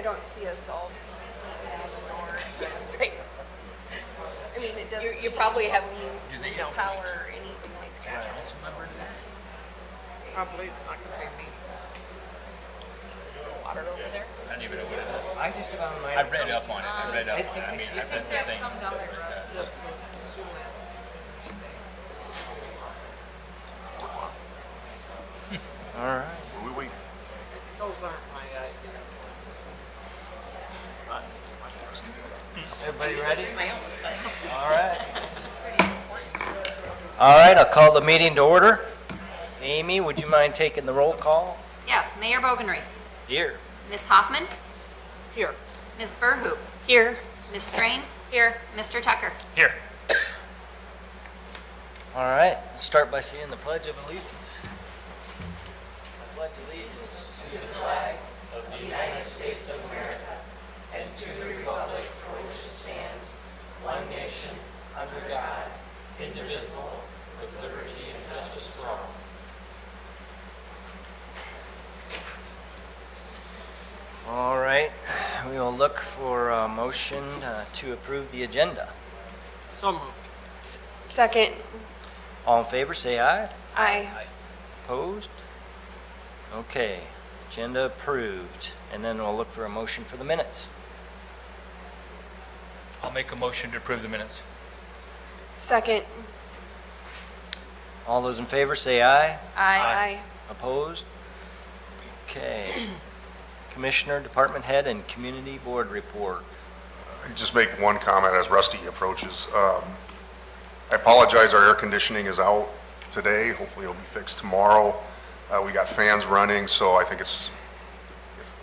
I don't see us all out the door. Right. I mean, it doesn't. You probably have change power or anything like that. Probably it's not gonna be me. water over there. I don't even know what it is. I just found mine. I read up on it. I read up I on think it. I I mean, see I read the thing. All right. We wait. Those aren't my, Everybody ready? All right. All right, I'll call the meeting to order. Amy, would you mind taking the roll call? Yeah, Mayor Bogenreith, Here. Ms. Hoffman, here. Ms. Burhoop, Here. Ms. Strain, Here. Mr. Tucker. Here. All right, let's start by saying the Pledge of Allegiance. I pledge allegiance to the flag of the United States of America and to the republic for which it stands, one nation, under God, indivisible, with liberty and justice for all. All right, we will look for a motion to approve the agenda. So moved. Second, All in favor, say aye. I. Opposed? Okay, agenda approved. And then we'll look for a motion for the minutes. I'll make a motion to approve the minutes. Second, All those in favor, say aye. I. Opposed? Okay. Commissioner, Department Head, and Community Board report. I'd just make one comment as Rusty approaches. I apologize, our air conditioning is out today. Hopefully it'll be fixed tomorrow. We got fans running, so I think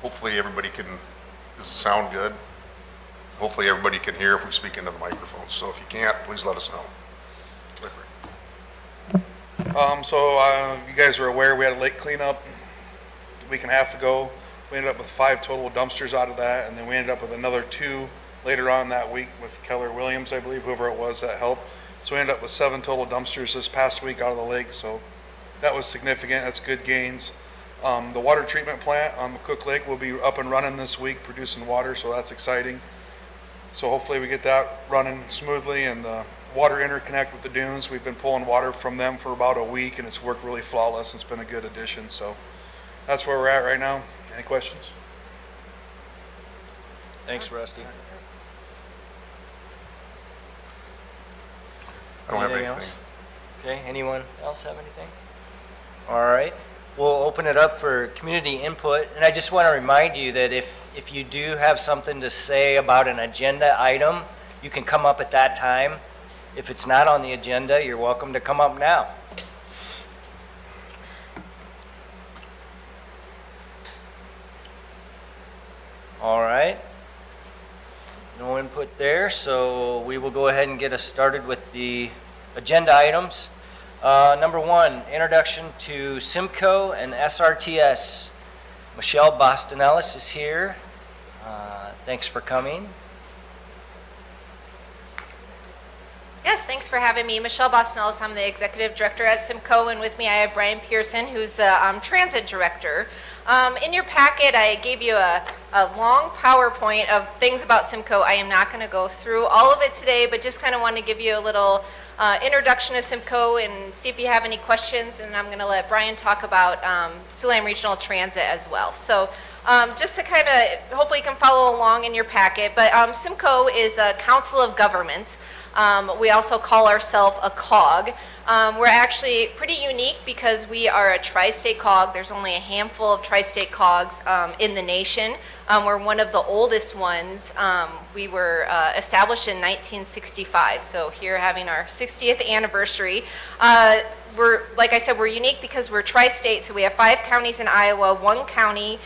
hopefully everybody can, does it sound good? Hopefully everybody can hear if we speak into the microphone. So if you can't, please let us know. You guys are aware we had a lake cleanup a week and a half ago. We ended up with 5 total dumpsters out of that, and then we ended up with another 2 later on that week with Keller Williams, I believe, whoever it was that helped. So we ended up with 7 total dumpsters this past week out of the lake, so that was significant. That's good gains. The water treatment plant on McCook Lake will be up and running this week, producing water, so that's exciting. So hopefully we get that running smoothly, and the water interconnect with the dunes. We've been pulling water from them for about a week, and it's worked really flawless. It's been a good addition, so that's where we're at right now. Any questions? Thanks, Rusty. I don't have Anything anything. else? Okay, anyone else have anything? All right, we'll open it up for community input, and I just want to remind you that if you do have something to say about an agenda item, you can come up at that time. If it's not on the agenda, you're welcome to come up now. All right. No input there, so we will go ahead and get us started with the agenda items. Number 1, introduction to SIMCO and SRTS. Michelle Bostonellis is here. Thanks for coming. Yes, thanks for having me. Michelle Bosnellis, I'm the Executive Director at SIMCO, and with me I have Brian Pearson, who's the Transit Director. In your packet, I gave you a long PowerPoint of things about SIMCO. I am not going to go through all of it today, but just kind of want to give you a little introduction to SIMCO and see if you have any questions, and I'm going to let Brian talk about Siouxland Regional Transit as well. So just to kind of, hopefully you can follow along in your packet, but SIMCO is a council of governments. We also call ourselves a COG. We're actually pretty unique because we are a tri-state COG. There's only a handful of tri-state COGs in the nation. We're one of the oldest ones. We were established in 1965, so here having our 60th anniversary. Like I said, we're unique because we're tri-state, so we have 5 counties in Iowa, 1 county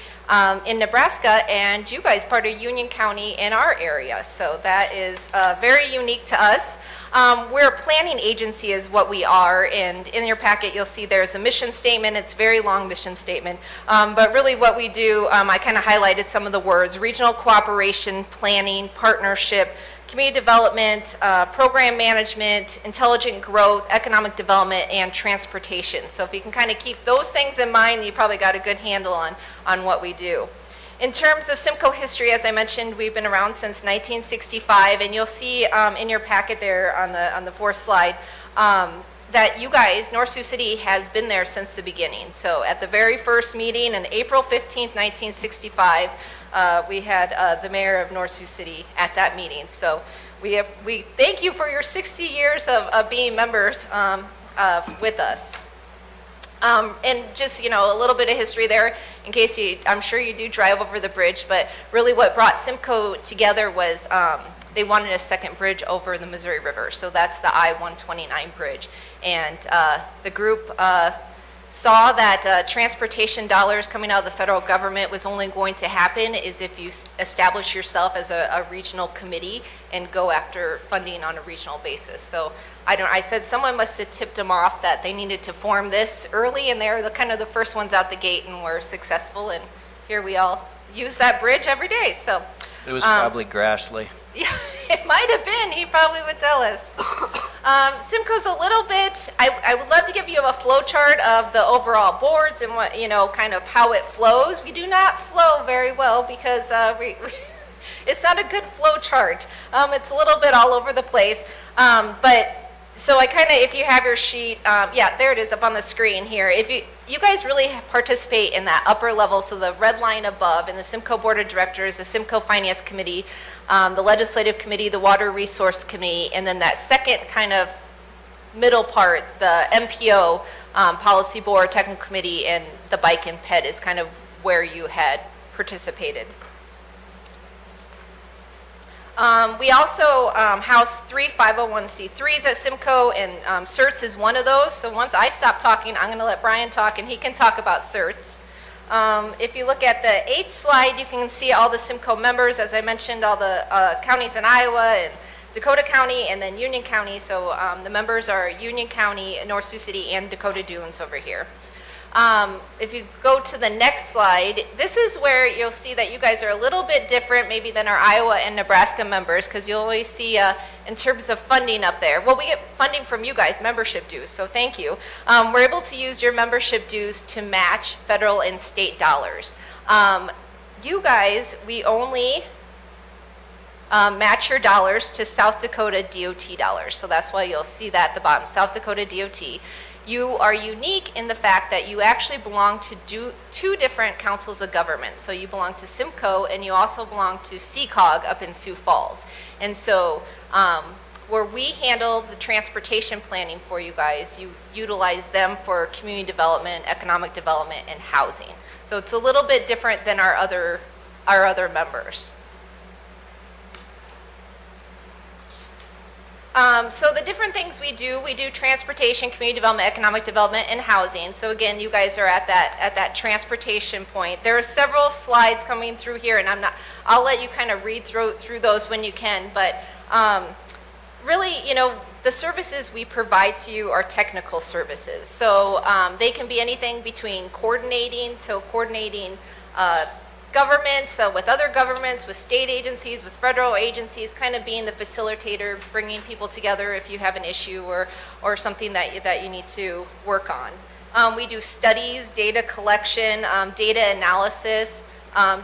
in Nebraska, and you guys part of Union County in our area. So that is very unique to us. We're a planning agency is what we are, and in your packet you'll see there's a mission statement. It's a very long mission statement, but really what we do, I kind of highlighted some of the words: regional cooperation, planning, partnership, community development, program management, intelligent growth, economic development, and transportation. So if you can kind of keep those things in mind, you probably got a good handle on what we do. In terms of SIMCO history, as I mentioned, we've been around since 1965, and you'll see in your packet there on the fourth slide that you guys, North Sioux City, has been there since the beginning. So at the very first meeting on April 15th, 1965, we had the mayor of North Sioux City at that meeting. So we thank you for your 60 years of being members with us. And just, a little bit of history there, in case I'm sure you do drive over the bridge, but really what brought SIMCO together was they wanted a second bridge over the Missouri River. So that's the I-129 bridge. And the group saw that transportation dollars coming out of the federal government was only going to happen is if you establish yourself as a regional committee and go after funding on a regional basis. So I said someone must have tipped them off that they needed to form this early, and they're kind of the first ones out the gate and were successful, and here we all use that bridge every day. So It was probably Grassley. yeah, it might have been. He probably would tell us. SIMCO's a little bit, I would love to give you a flow chart of the overall boards and what, kind of how it flows. We do not flow very well because it's not a good flow chart. It's a little bit all over the place. So I kind of, if you have your sheet, yeah, there it is up on the screen here. If you guys really participate in that upper level, so the red line above in the SIMCO Board of Directors, the SIMCO Finance Committee, the Legislative Committee, the Water Resource Committee, and then that second kind of middle part, the MPO, Policy Board, Technical Committee, and the Bike and Ped is kind of where you had participated. We also house 3 501c3s at SIMCO, and CERTS is one of those. So once I stop talking, I'm going to let Brian talk, and he can talk about CERTS. If you look at the 8th slide, you can see all the SIMCO members. As I mentioned, all the counties in Iowa and Dakota County, and then Union County. So the members are Union County, North Sioux City, and Dakota Dunes over here. If you go to the next slide, this is where you'll see that you guys are a little bit different maybe than our Iowa and Nebraska members, because you'll only see in terms of funding up there. Well, we get funding from you guys, membership dues, so thank you. We're able to use your membership dues to match federal and state dollars. You guys, we only match your dollars to South Dakota DOT dollars, so that's why you'll see that at the bottom, South Dakota DOT. You are unique in the fact that you actually belong to two different councils of government. So you belong to SIMCO, and you also belong to CCOG up in Sioux Falls. And so where we handle the transportation planning for you guys, you utilize them for community development, economic development, and housing. So it's a little bit different than our other members. So the different things we do transportation, community development, economic development, and housing. So again, you guys are at that transportation point. There are several slides coming through here, and I'll let you kind of read through those when you can. But really, the services we provide to you are technical services. So they can be anything between coordinating governments, with other governments, with state agencies, with federal agencies, kind of being the facilitator, bringing people together if you have an issue or something that you need to work on. We do studies, data collection, data analysis.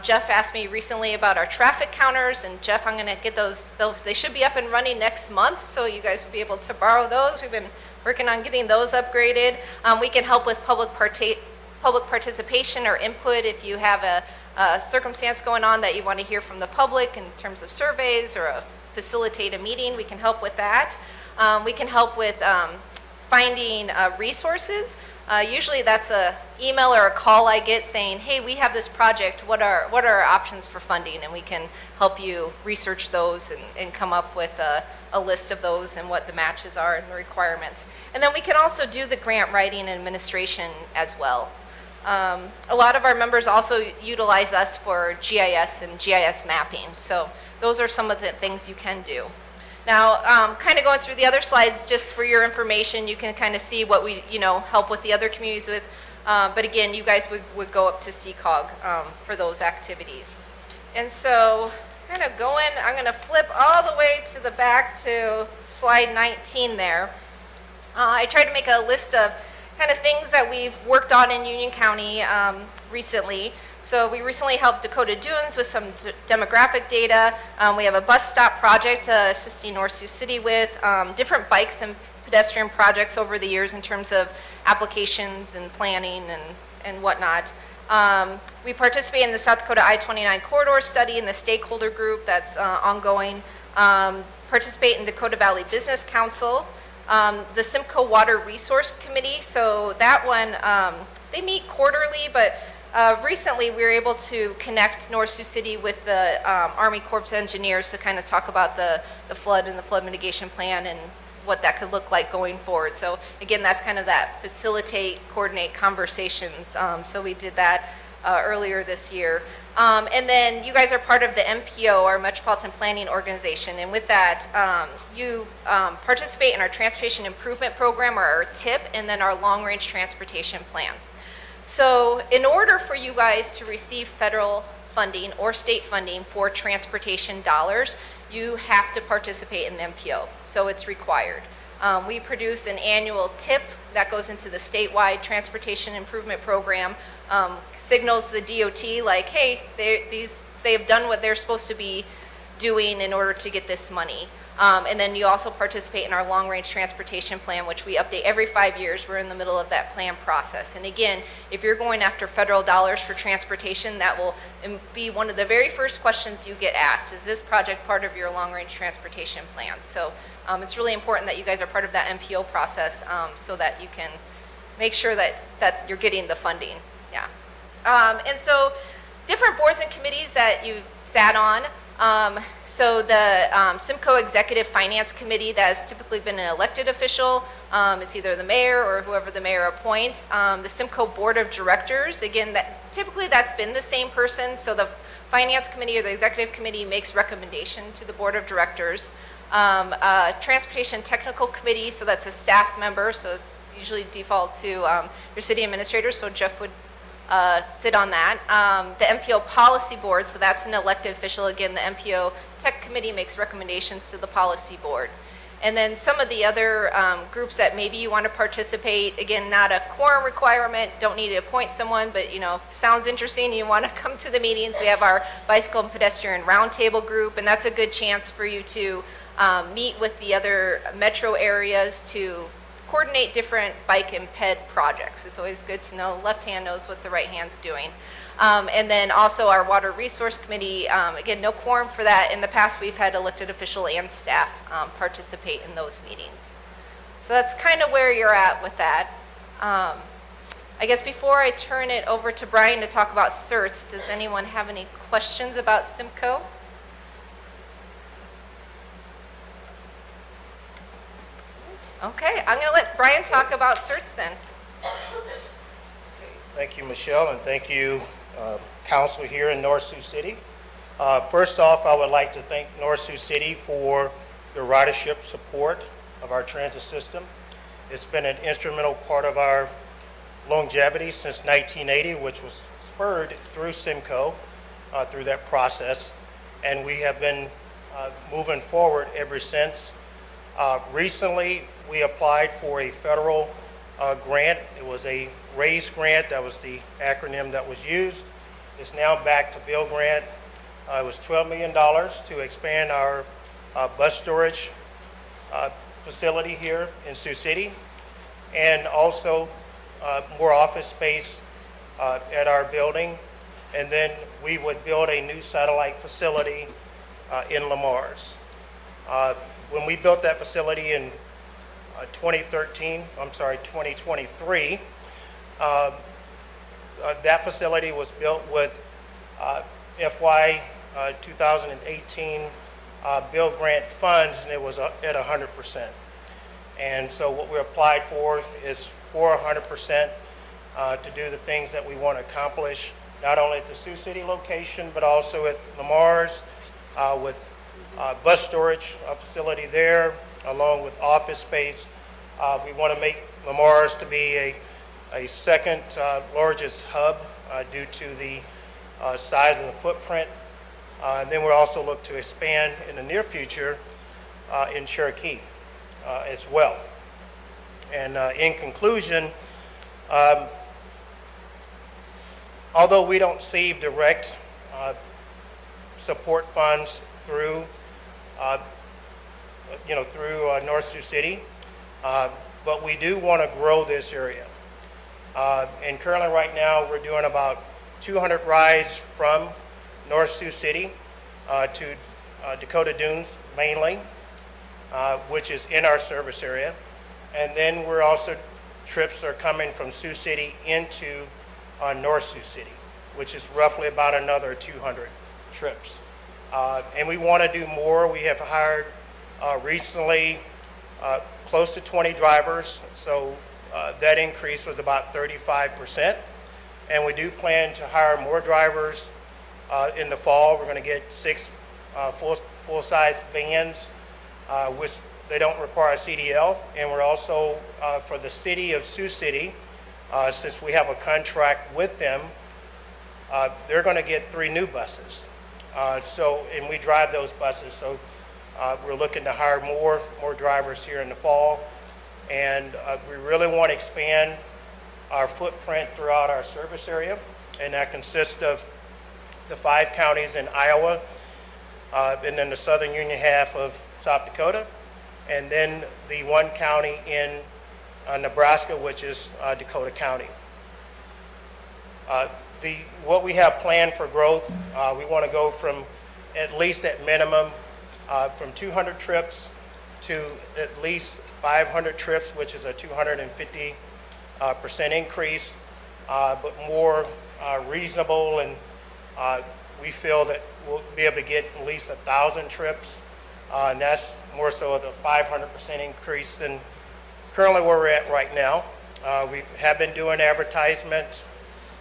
Jeff asked me recently about our traffic counters, and Jeff, I'm going to get those. They should be up and running next month, so you guys will be able to borrow those. We've been working on getting those upgraded. We can help with public participation or input if you have a circumstance going on that you want to hear from the public in terms of surveys or facilitate a meeting. We can help with that. We can help with finding resources. Usually that's an email or a call I get saying, hey, we have this project, what are our options for funding? And we can help you research those and come up with a list of those and what the matches are and the requirements. And then we can also do the grant writing and administration as well. A lot of our members also utilize us for GIS and GIS mapping. So those are some of the things you can do. Now, kind of going through the other slides, just for your information, you can kind of see what we, help with the other communities with. But again, you guys would go up to CCOG for those activities. And so kind of I'm going to flip all the way to the back to slide 19 there. I tried to make a list of kind of things that we've worked on in Union County recently. So we recently helped Dakota Dunes with some demographic data. We have a bus stop project assisting North Sioux City with different bikes and pedestrian projects over the years in terms of applications and planning and whatnot. We participate in the South Dakota I-29 corridor study in the stakeholder group that's ongoing. Participate in Dakota Valley Business Council, the SIMCO Water Resource Committee. So that one, they meet quarterly, but recently we were able to connect North Sioux City with the Army Corps of Engineers to kind of talk about the flood and the flood mitigation plan and what that could look like going forward. So again, that's kind of that facilitate, coordinate conversations. So we did that earlier this year. And then you guys are part of the MPO, our Metropolitan Planning Organization. And with that, you participate in our Transportation Improvement Program, or our TIP, and then our Long Range Transportation Plan. So in order for you guys to receive federal funding or state funding for transportation dollars, you have to participate in the MPO. So it's required. We produce an annual TIP that goes into the statewide Transportation Improvement Program, signals the DOT like, hey, they have done what they're supposed to be doing in order to get this money. And then you also participate in our long-range transportation plan, which we update every 5 years. We're in the middle of that plan process. And again, if you're going after federal dollars for transportation, that will be one of the very first questions you get asked. Is this project part of your long-range transportation plan? So it's really important that you guys are part of that MPO process so that you can make sure that you're getting the funding. Yeah. And so different boards and committees that you've sat on. So the SIMCO Executive Finance Committee, that has typically been an elected official. It's either the mayor or whoever the mayor appoints. The SIMCO Board of Directors, again, typically that's been the same person. So the Finance Committee or the Executive Committee makes recommendation to the Board of Directors. Transportation Technical Committee, so that's a staff member, so usually default to your city administrator, so Jeff would sit on that. The MPO Policy Board, so that's an elected official. Again, the MPO Tech Committee makes recommendations to the Policy Board. And then some of the other groups that maybe you want to participate, again, not a quorum requirement, don't need to appoint someone, but if sounds interesting and you want to come to the meetings, we have our Bicycle and Pedestrian Roundtable group, and that's a good chance for you to meet with the other metro areas to coordinate different bike and ped projects. It's always good to know left hand knows what the right hand's doing. And then also our Water Resource Committee, again, no quorum for that. In the past, we've had elected official and staff participate in those meetings. So that's kind of where you're at with that. I guess before I turn it over to Brian to talk about certs, does anyone have any questions about SIMCO? Okay, I'm going to let Brian talk about certs then. Thank you, Michelle, and thank you, council here in North Sioux City. First off, I would like to thank North Sioux City for the ridership support of our transit system. It's been an instrumental part of our longevity since 1980, which was spurred through SIMCO, through that process, and we have been moving forward ever since. Recently, we applied for a federal grant. It was a RAISE grant. That was the acronym that was used. It's now back to bill grant. It was $12 million to expand our bus storage facility here in Sioux City, and also more office space at our building. And then we would build a new satellite facility in Lamar's. When we built that facility in 2023, that facility was built with FY 2018 bill grant funds, and it was at 100%. And so what we applied for is for 100% to do the things that we want to accomplish, not only at the Sioux City location, but also at Lamar's with bus storage facility there, along with office space. We want to make Lamar's to be a second largest hub due to the size of the footprint. And then we'll also look to expand in the near future in Cherokee as well. And in conclusion, Although we don't receive direct support funds through, through North Sioux City, but we do want to grow this area. And currently, right now, we're doing about 200 rides from North Sioux City to Dakota Dunes mainly, which is in our service area. And then we're also, trips are coming from Sioux City into North Sioux City, which is roughly about another 200 trips. And we want to do more. We have hired recently close to 20 drivers, so that increase was about 35%. And we do plan to hire more drivers in the fall. We're going to get 6 full-size vans, which they don't require a CDL. And we're also, for the city of Sioux City, since we have a contract with them, they're going to get 3 new buses. And we drive those buses. So we're looking to hire more drivers here in the fall. And we really want to expand our footprint throughout our service area. And that consists of the 5 counties in Iowa, and then the southern union half of South Dakota, and then the 1 county in Nebraska, which is Dakota County. What we have planned for growth, we want to go from at least at minimum from 200 trips to at least 500 trips, which is a 250% increase, but more reasonable, and we feel that we'll be able to get at least 1,000 trips, and that's more so the 500% increase than currently where we're at right now. We have been doing advertisement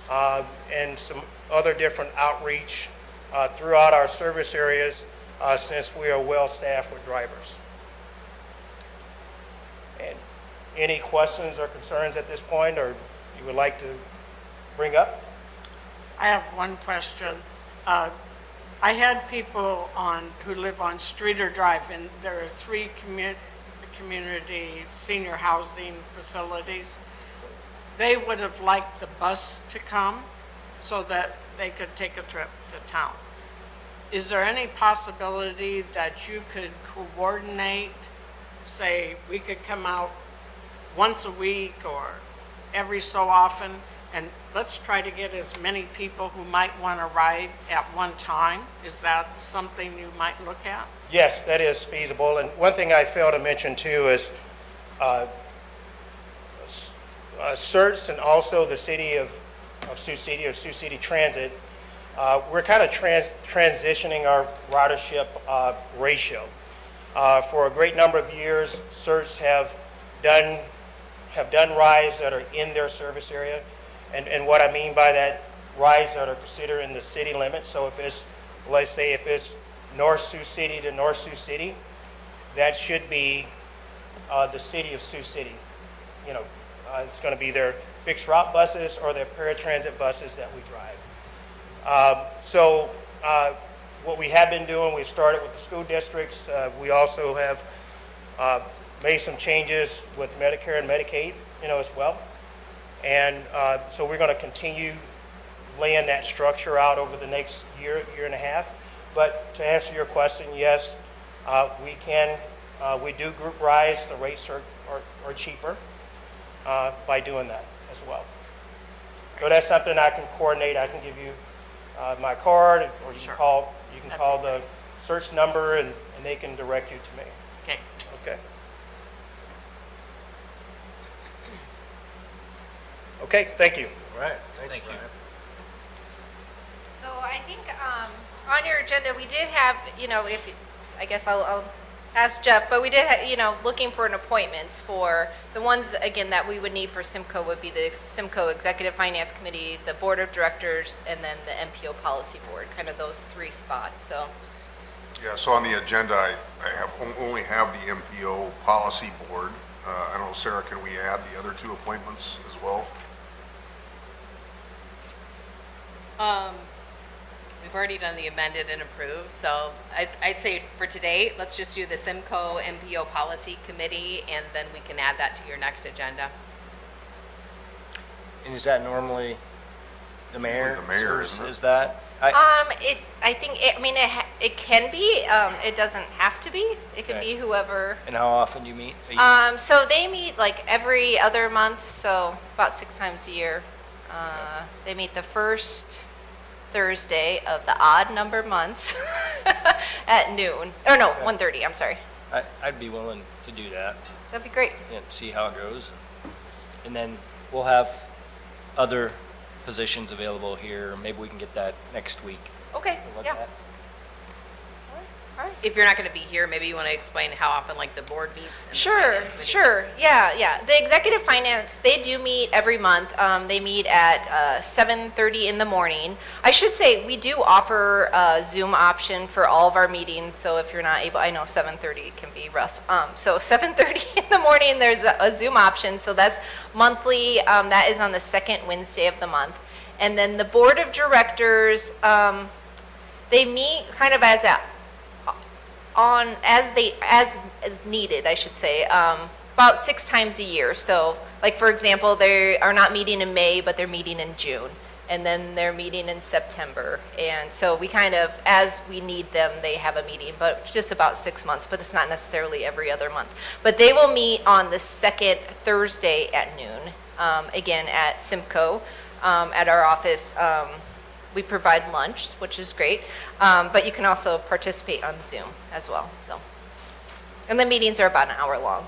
and some other different outreach throughout our service areas since we are well-staffed with drivers. And any questions or concerns at this point, or you would like to bring up? I have one question. I had people who live on Streeter Drive, and there are 3 community senior housing facilities. They would have liked the bus to come so that they could take a trip to town. Is there any possibility that you could coordinate, say, we could come out once a week or every so often, and let's try to get as many people who might want to ride at one time? Is that something you might look at? Yes, that is feasible. And one thing I failed to mention too is CERTS and also the city of Sioux City, or Sioux City Transit, we're kind of transitioning our ridership ratio. For a great number of years, CERTS have done rides that are in their service area. And what I mean by that, rides that are considered in the city limits. So if it's, let's say if it's North Sioux City to North Sioux City, that should be the city of Sioux City. It's going to be their fixed route buses or their paratransit buses that we drive. So what we have been doing, we've started with the school districts. We also have made some changes with Medicare and Medicaid, as well. And so we're going to continue laying that structure out over the next year and a half. But to answer your question, yes, we do group rides. The rates are cheaper by doing that as well. So that's something I can coordinate. I can give you my card, or you can call the search number, and they can direct you to me. Okay. Okay. Okay, thank you. All right. Thank you. So I think on your agenda, we did have, I guess I'll ask Jeff, but we did have, looking for an appointments for the ones, again, that we would need for SIMCO would be the SIMCO Executive Finance Committee, the Board of Directors, and then the MPO Policy Board, kind of those 3 spots, so. Yeah, so on the agenda, I only have the MPO Policy Board. I don't know, Sarah, can we add the other 2 appointments as well? We've already done the amended and approved, so I'd say for today, let's just do the SIMCO MPO Policy Committee, and then we can add that to your next agenda. And is that normally the mayor? the mayor, Is- isn't it? Is that? I think, it can be, it doesn't have to be. It can Okay. be whoever. And how often do you meet? A year? So they meet like every other month, so about 6 times a year. They meet the first Thursday of the odd number months at noon. Or no, 1:30, I'm sorry. I'd be willing to do that, That'd be great. and see how it goes. And then we'll have other positions available here. Maybe we can get that next week. Okay, to look yeah. at. All right. If you're not going to be here, maybe you want to explain how often like the board meets? and the Sure, finance committee sure. meets? Yeah. The executive finance, they do meet every month. They meet at 7:30 in the morning. I should say, we do offer a Zoom option for all of our meetings, so if you're not able, I know 7:30 can be rough. So 7:30 in the morning, there's a Zoom option, so that's monthly. That is on the second Wednesday of the month. And then the board of directors, they meet kind of as needed, I should say, about 6 times a year. So, like for example, they are not meeting in May, but they're meeting in June, and then they're meeting in September. And so we kind of, as we need them, they have a meeting, but just about 6 months. But it's not necessarily every other month. But they will meet on the second Thursday at noon, again at SIMCO, at our office. We provide lunch, which is great, but you can also participate on Zoom as well, so. And the meetings are about an hour long.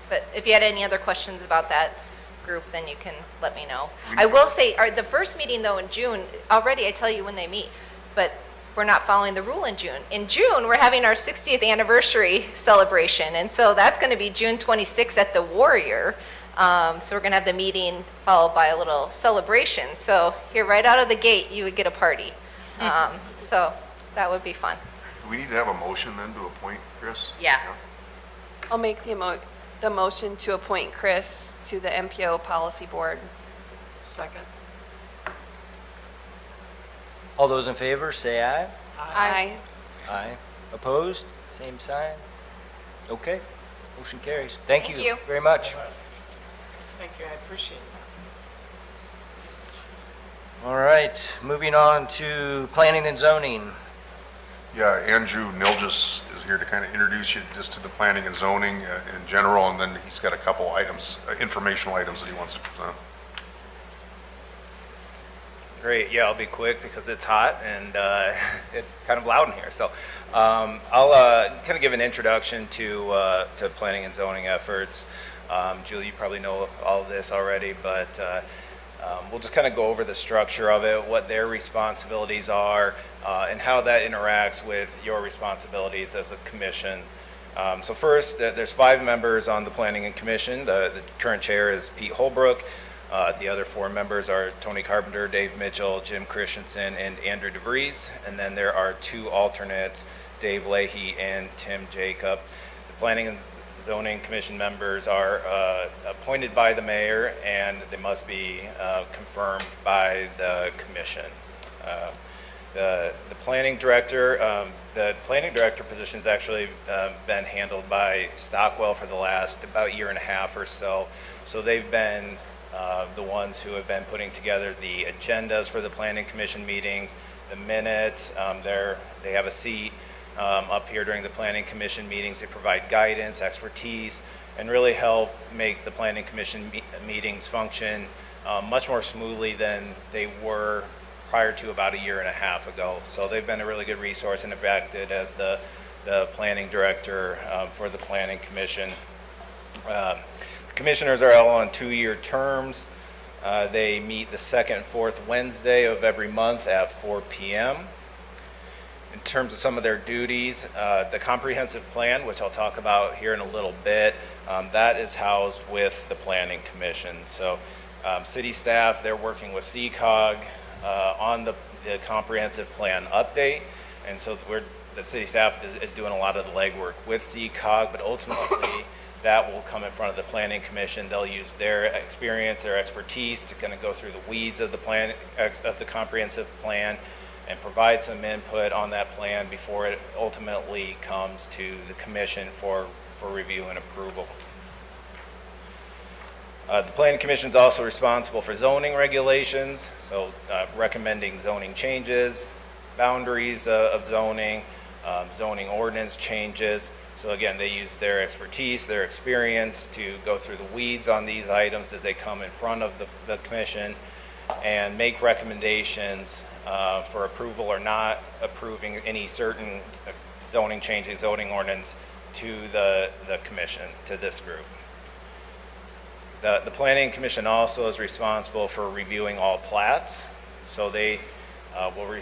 But if you had any other questions about that group, then you can let me know. I will say, the first meeting though in June, already I tell you when they meet, but we're not following the rule in June. In June, we're having our 60th anniversary celebration, and so that's gonna be June 26th at the Warrior. So we're gonna have the meeting followed by a little celebration. So here, right out of the gate, you would get a party. So that would be fun. Do we need to have a motion then to appoint Chris? Yeah. I'll make the motion to appoint Chris to the MPO Policy Board. Second. All those in favor, say aye. Aye. Aye. Opposed? Same sign. Okay, motion carries. Thank Thank you you. very much. Thank you, I appreciate that. All right, moving on to planning and zoning. Yeah, Andrew Nilgis is here to kind of introduce you just to the planning and zoning in general, and then he's got a couple items, informational items that he wants to present. Great, yeah, I'll be quick because it's hot and it's kind of loud in here. So I'll kind of give an introduction to planning and zoning efforts. Julie, you probably know all of this already, but we'll just kind of go over the structure of it, what their responsibilities are, and how that interacts with your responsibilities as a commission. So first, there's 5 members on the Planning and Commission. The current chair is Pete Holbrook. The other 4 members are Tony Carpenter, Dave Mitchell, Jim Christensen, and Andrew DeVries. And then there are 2 alternates, Dave Leahy and Tim Jacob. The Planning and Zoning Commission members are appointed by the mayor, and they must be confirmed by the commission. The planning director position's actually been handled by Stockwell for the last about year and a half or so. So they've been the ones who have been putting together the agendas for the planning commission meetings, the minutes. They have a seat up here during the planning commission meetings. They provide guidance, expertise, and really help make the planning commission meetings function much more smoothly than they were prior to about a year and a half ago. So they've been a really good resource and have acted as the planning director for the planning commission. Commissioners are all on 2-year terms. They meet the second and fourth Wednesday of every month at 4 p.m. In terms of some of their duties, the comprehensive plan, which I'll talk about here in a little bit, that is housed with the Planning Commission. So city staff, they're working with CCOG on the comprehensive plan update. And so the city staff is doing a lot of the legwork with CCOG, but ultimately that will come in front of the Planning Commission. They'll use their experience, their expertise to kind of go through the weeds of the comprehensive plan and provide some input on that plan before it ultimately comes to the commission for review and approval. The Planning Commission is also responsible for zoning regulations, so recommending zoning changes, boundaries of zoning, zoning ordinance changes. So again, they use their expertise, their experience to go through the weeds on these items as they come in front of the commission and make recommendations for approval or not approving any certain zoning changes, zoning ordinance to the commission, to this group. The Planning Commission also is responsible for reviewing all plats. So they will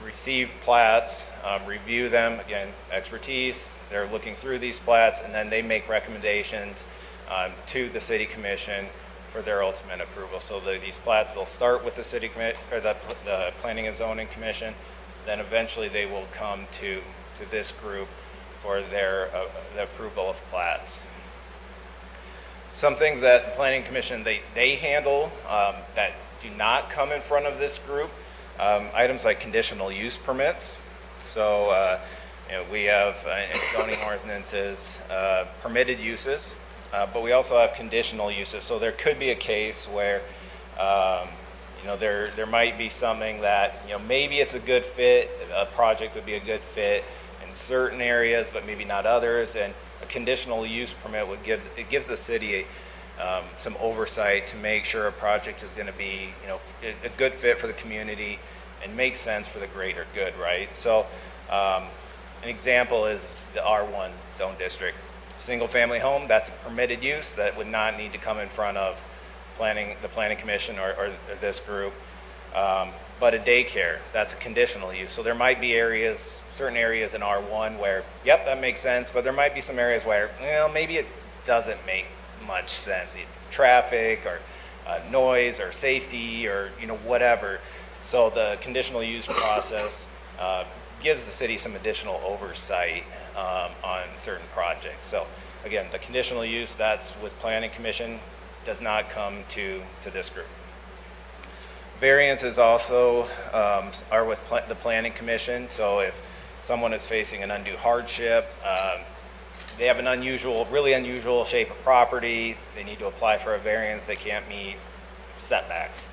receive plats, review them, again, expertise, they're looking through these plats, and then they make recommendations to the City Commission for their ultimate approval. So these plats, they'll start with the the Planning and Zoning Commission, then eventually they will come to this group for their the approval of plats. Some things that the Planning Commission, they handle that do not come in front of this group, items like conditional use permits. So, we have in zoning ordinances permitted uses, but we also have conditional uses. So there could be a case where, there might be something that, maybe it's a good fit, a project would be a good fit in certain areas, but maybe not others, and a conditional use permit gives the city some oversight to make sure a project is going to be, a good fit for the community and make sense for the greater good, right? So an example is the R1 zone district. Single family home, that's a permitted use that would not need to come in front of the Planning Commission or this group. But a daycare, that's a conditional use. So there might be certain areas in R1 where, yep, that makes sense, but there might be some areas where, maybe it doesn't make much sense. Traffic or noise or safety or, whatever. So the conditional use process gives the city some additional oversight on certain projects. So again, the conditional use, that's with Planning Commission, does not come to this group. Variances also are with the Planning Commission. So if someone is facing an undue hardship, they have an really unusual shape of property, they need to apply for a variance, they can't meet setbacks.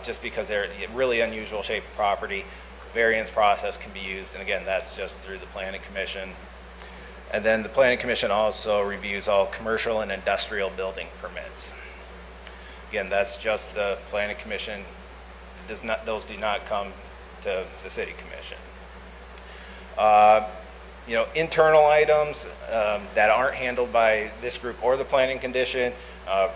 Just because they're a really unusual shape of property, variance process can be used, and again, that's just through the Planning Commission. And then the Planning Commission also reviews all commercial and industrial building permits. Again, that's just the Planning Commission. Those do not come to the City Commission. Internal items that aren't handled by this group or the Planning Commission,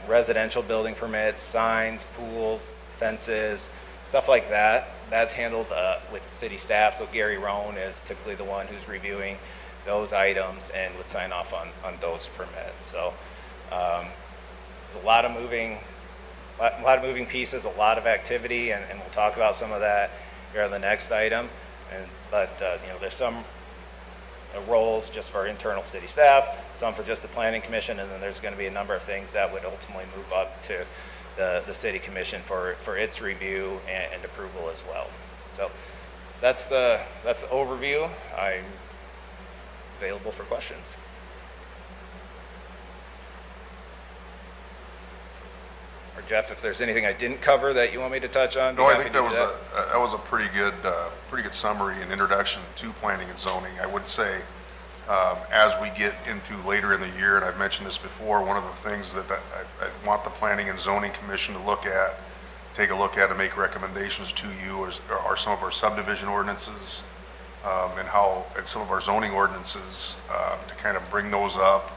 residential building permits, signs, pools, fences, stuff like that. That's handled with city staff. So Gary Rohn is typically the one who's reviewing those items and would sign off on those permits. So there's a lot of moving pieces, a lot of activity, and we'll talk about some of that here on the next item. But there's some roles just for internal city staff, some for just the Planning Commission, and then there's going to be a number of things that would ultimately move up to the City Commission for its review and approval as well. So that's the overview. I'm available for questions. Or Jeff, if there's anything I didn't cover that you want me to touch on? No, I think that was a pretty good summary and introduction to planning and zoning. I would say, as we get into later in the year, and I've mentioned this before, one of the things that I want the Planning and Zoning Commission to take a look at and make recommendations to you are some of our subdivision ordinances, and some of our zoning ordinances, to kind of bring those up,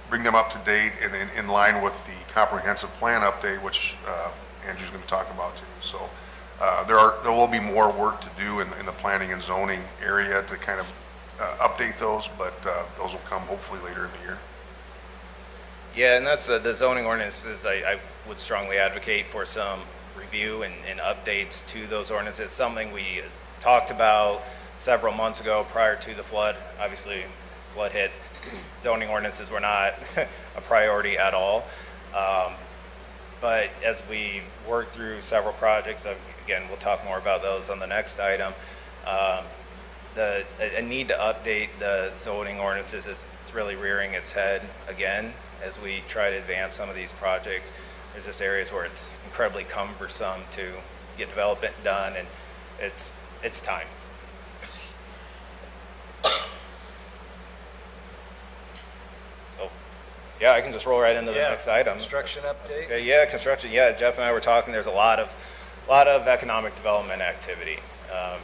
bring them up to date and in line with the comprehensive plan update, which Andrew's going to talk about too. So there will be more work to do in the planning and zoning area to kind of update those, but those will come hopefully later in the year. Yeah, and that's the zoning ordinances. I would strongly advocate for some review and updates to those ordinances. Something we talked about several months ago prior to the flood. Obviously, flood hit. Zoning ordinances were not a priority at all. But as we work through several projects, again, we'll talk more about those on the next item. A need to update the zoning ordinances is really rearing its head again. as we try to advance some of these projects. There's just areas where it's incredibly cumbersome to get development done, and it's time. So, yeah, I can just roll right into the Yeah, next item. construction That's update? okay. Yeah, construction. Yeah, Jeff and I were talking. There's a lot of economic development activity. A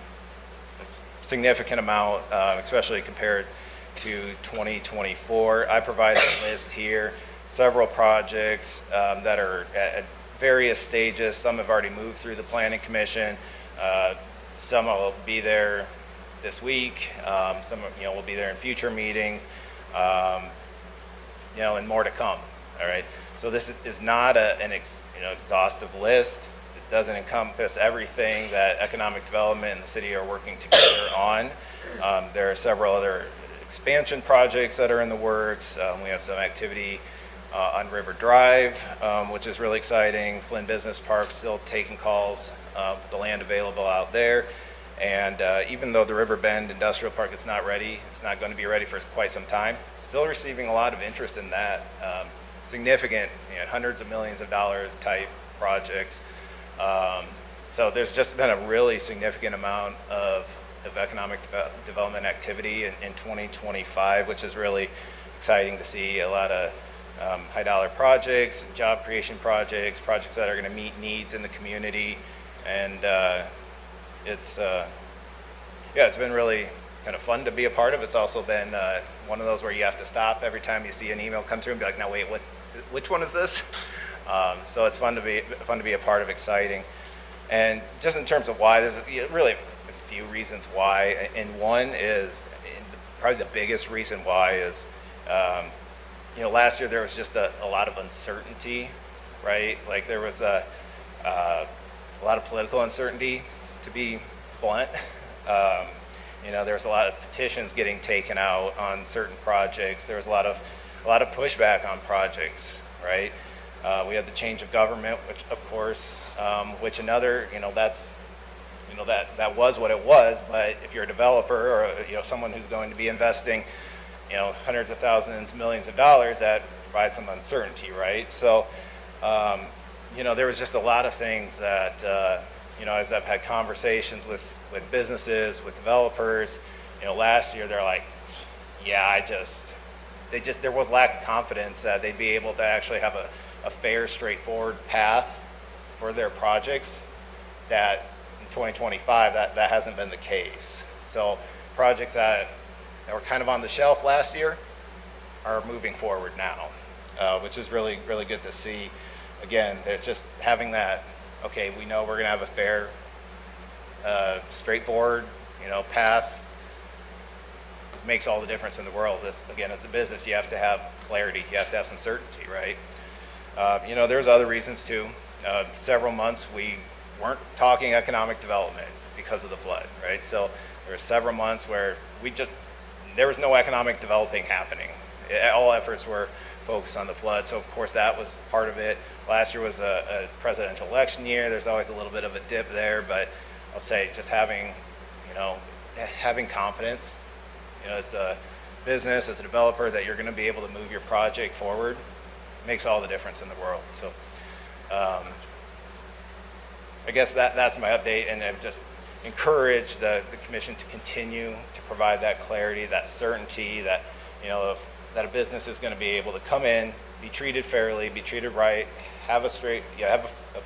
significant amount, especially compared to 2024. I provided a list here, several projects that are at various stages. Some have already moved through the planning commission. Some will be there this week. Some will be there in future meetings. And more to come. All right. So this is not an exhaustive list. It doesn't encompass everything that economic development and the city are working together on. There are several other expansion projects that are in the works. We have some activity on River Drive, which is really exciting. Flynn Business Park still taking calls with the land available out there. And even though the River Bend Industrial Park is not ready, it's not going to be ready for quite some time, still receiving a lot of interest in that. Significant, hundreds of millions of dollar type projects. So there's just been a really significant amount of economic development activity in 2025, which is really exciting to see. A lot of high dollar projects, job creation projects that are going to meet needs in the community. And it's been really kind of fun to be a part of. It's also been one of those where you have to stop every time you see an email come through and be like, no, wait, which one is this? So it's fun to be a part of, exciting. And just in terms of why, there's really a few reasons why. And one is, probably the biggest reason why is, last year there was just a lot of uncertainty, right? Like there was a lot of political uncertainty, to be blunt. There was a lot of petitions getting taken out on certain projects. There was a lot of pushback on projects, right? We had the change of government, which of course, which another, that was what it was. But if you're a developer or someone who's going to be investing, hundreds of thousands, millions of dollars, that provides some uncertainty, right? So, there was just a lot of things that, as I've had conversations with businesses, with developers, last year they're like, yeah, there was lack of confidence that they'd be able to actually have a fair, straightforward path for their projects. That in 2025, that hasn't been the case. So projects that were kind of on the shelf last year are moving forward now, which is really, really good to see. Again, they're just having that, okay, we know we're going to have a fair, straightforward, path. Makes all the difference in the world. Again, as a business, you have to have clarity. You have to have some certainty, right? There's other reasons too. Several months we weren't talking economic development because of the flood, right? So there were several months where there was no economic developing happening. All efforts were focused on the flood. So of course that was part of it. Last year was a presidential election year. There's always a little bit of a dip there, but I'll say just having confidence, as a business, as a developer, that you're going to be able to move your project forward makes all the difference in the world. So I guess that's my update, and I've just encouraged the commission to continue to provide that clarity, that certainty, that that a business is going to be able to come in, be treated fairly, be treated right, have a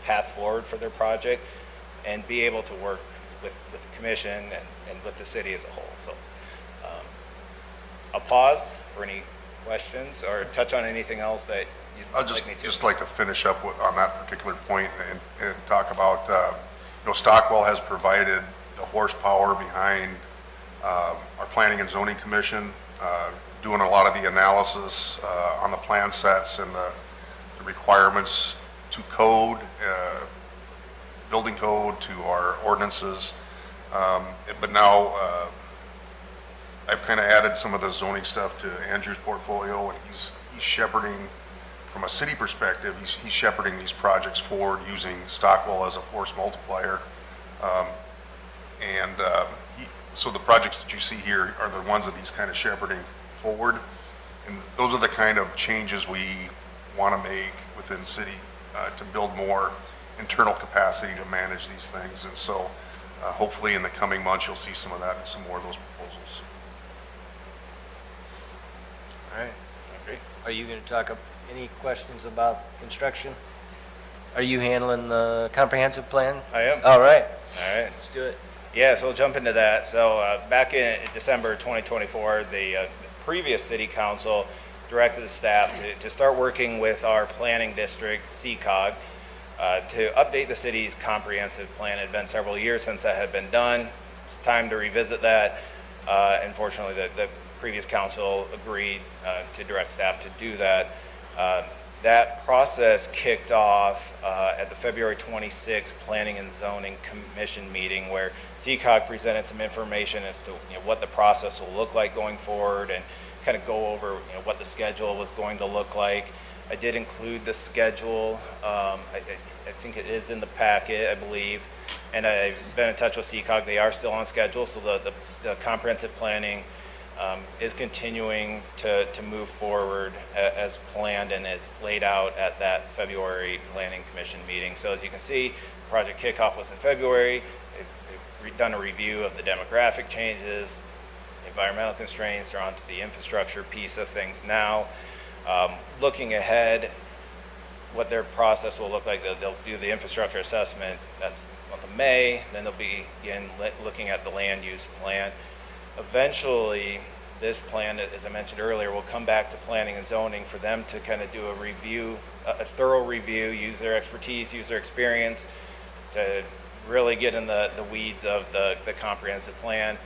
path forward for their project, and be able to work with the commission and with the city as a whole. So I'll pause for any questions or touch on anything else that you'd I'd like me to. just like to finish up on that particular point and talk about, Stockwell has provided the horsepower behind our Planning and Zoning Commission, doing a lot of the analysis on the plan sets and the requirements to code, building code, to our ordinances. But now I've kind of added some of the zoning stuff to Andrew's portfolio, and he's shepherding, from a city perspective, he's shepherding these projects forward using Stockwell as a force multiplier. So the projects that you see here are the ones that he's kind of shepherding forward. And those are the kind of changes we want to make within city to build more internal capacity to manage these things. And so hopefully in the coming months, you'll see some of that, some more of those proposals. All right. Are you going to talk, any questions about construction? Are you handling the comprehensive plan? I am. All right, All right. let's do it. Yeah, so we'll jump into that. So back in December 2024, the previous city council directed the staff to start working with our planning district, CCOG, to update the city's comprehensive plan. It had been several years since that had been done. It's time to revisit that. Unfortunately, the previous council agreed to direct staff to do that. That process kicked off at the February 26th Planning and Zoning Commission meeting, where CCOG presented some information as to what the process will look like going forward, and kind of go over what the schedule was going to look like. I did include the schedule. I think it is in the packet, I believe, and I've been in touch with CCOG. They are still on schedule, so the comprehensive planning is continuing to move forward as planned and as laid out at that February Planning Commission meeting. So as you can see, project kickoff was in February. They've done a review of the demographic changes, environmental constraints. They're onto the infrastructure piece of things now. Looking ahead, what their process will look like, they'll do the infrastructure assessment. That's the month of May. Then they'll begin looking at the land use plan. Eventually, this plan, as I mentioned earlier, will come back to planning and zoning for them to kind of do a review, a thorough review, use their expertise, use their experience to really get in the weeds of the comprehensive plan,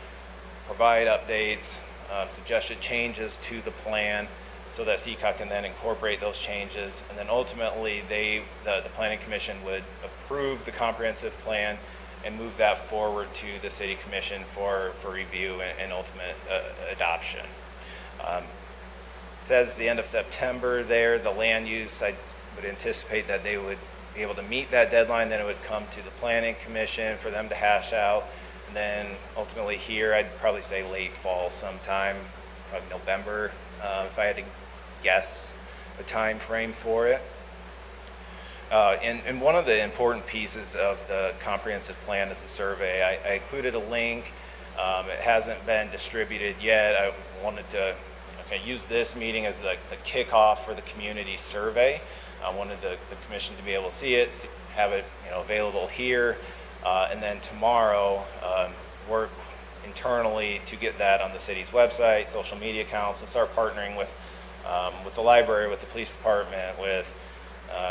provide updates, suggested changes to the plan so that CCOG can then incorporate those changes. And then ultimately, the Planning Commission would approve the comprehensive plan and move that forward to the City Commission for review and ultimate adoption. It says the end of September there, the land use, I would anticipate that they would be able to meet that deadline, then it would come to the Planning Commission for them to hash out, and then ultimately here, I'd probably say late fall sometime, probably November, if I had to guess the time frame for it. And one of the important pieces of the comprehensive plan is a survey. I included a link. It hasn't been distributed yet. I wanted to use this meeting as the kickoff for the community survey. I wanted the commission to be able to see it, have it available here, and then tomorrow work internally to get that on the city's website, social media accounts, and start partnering with the library, with the police department, with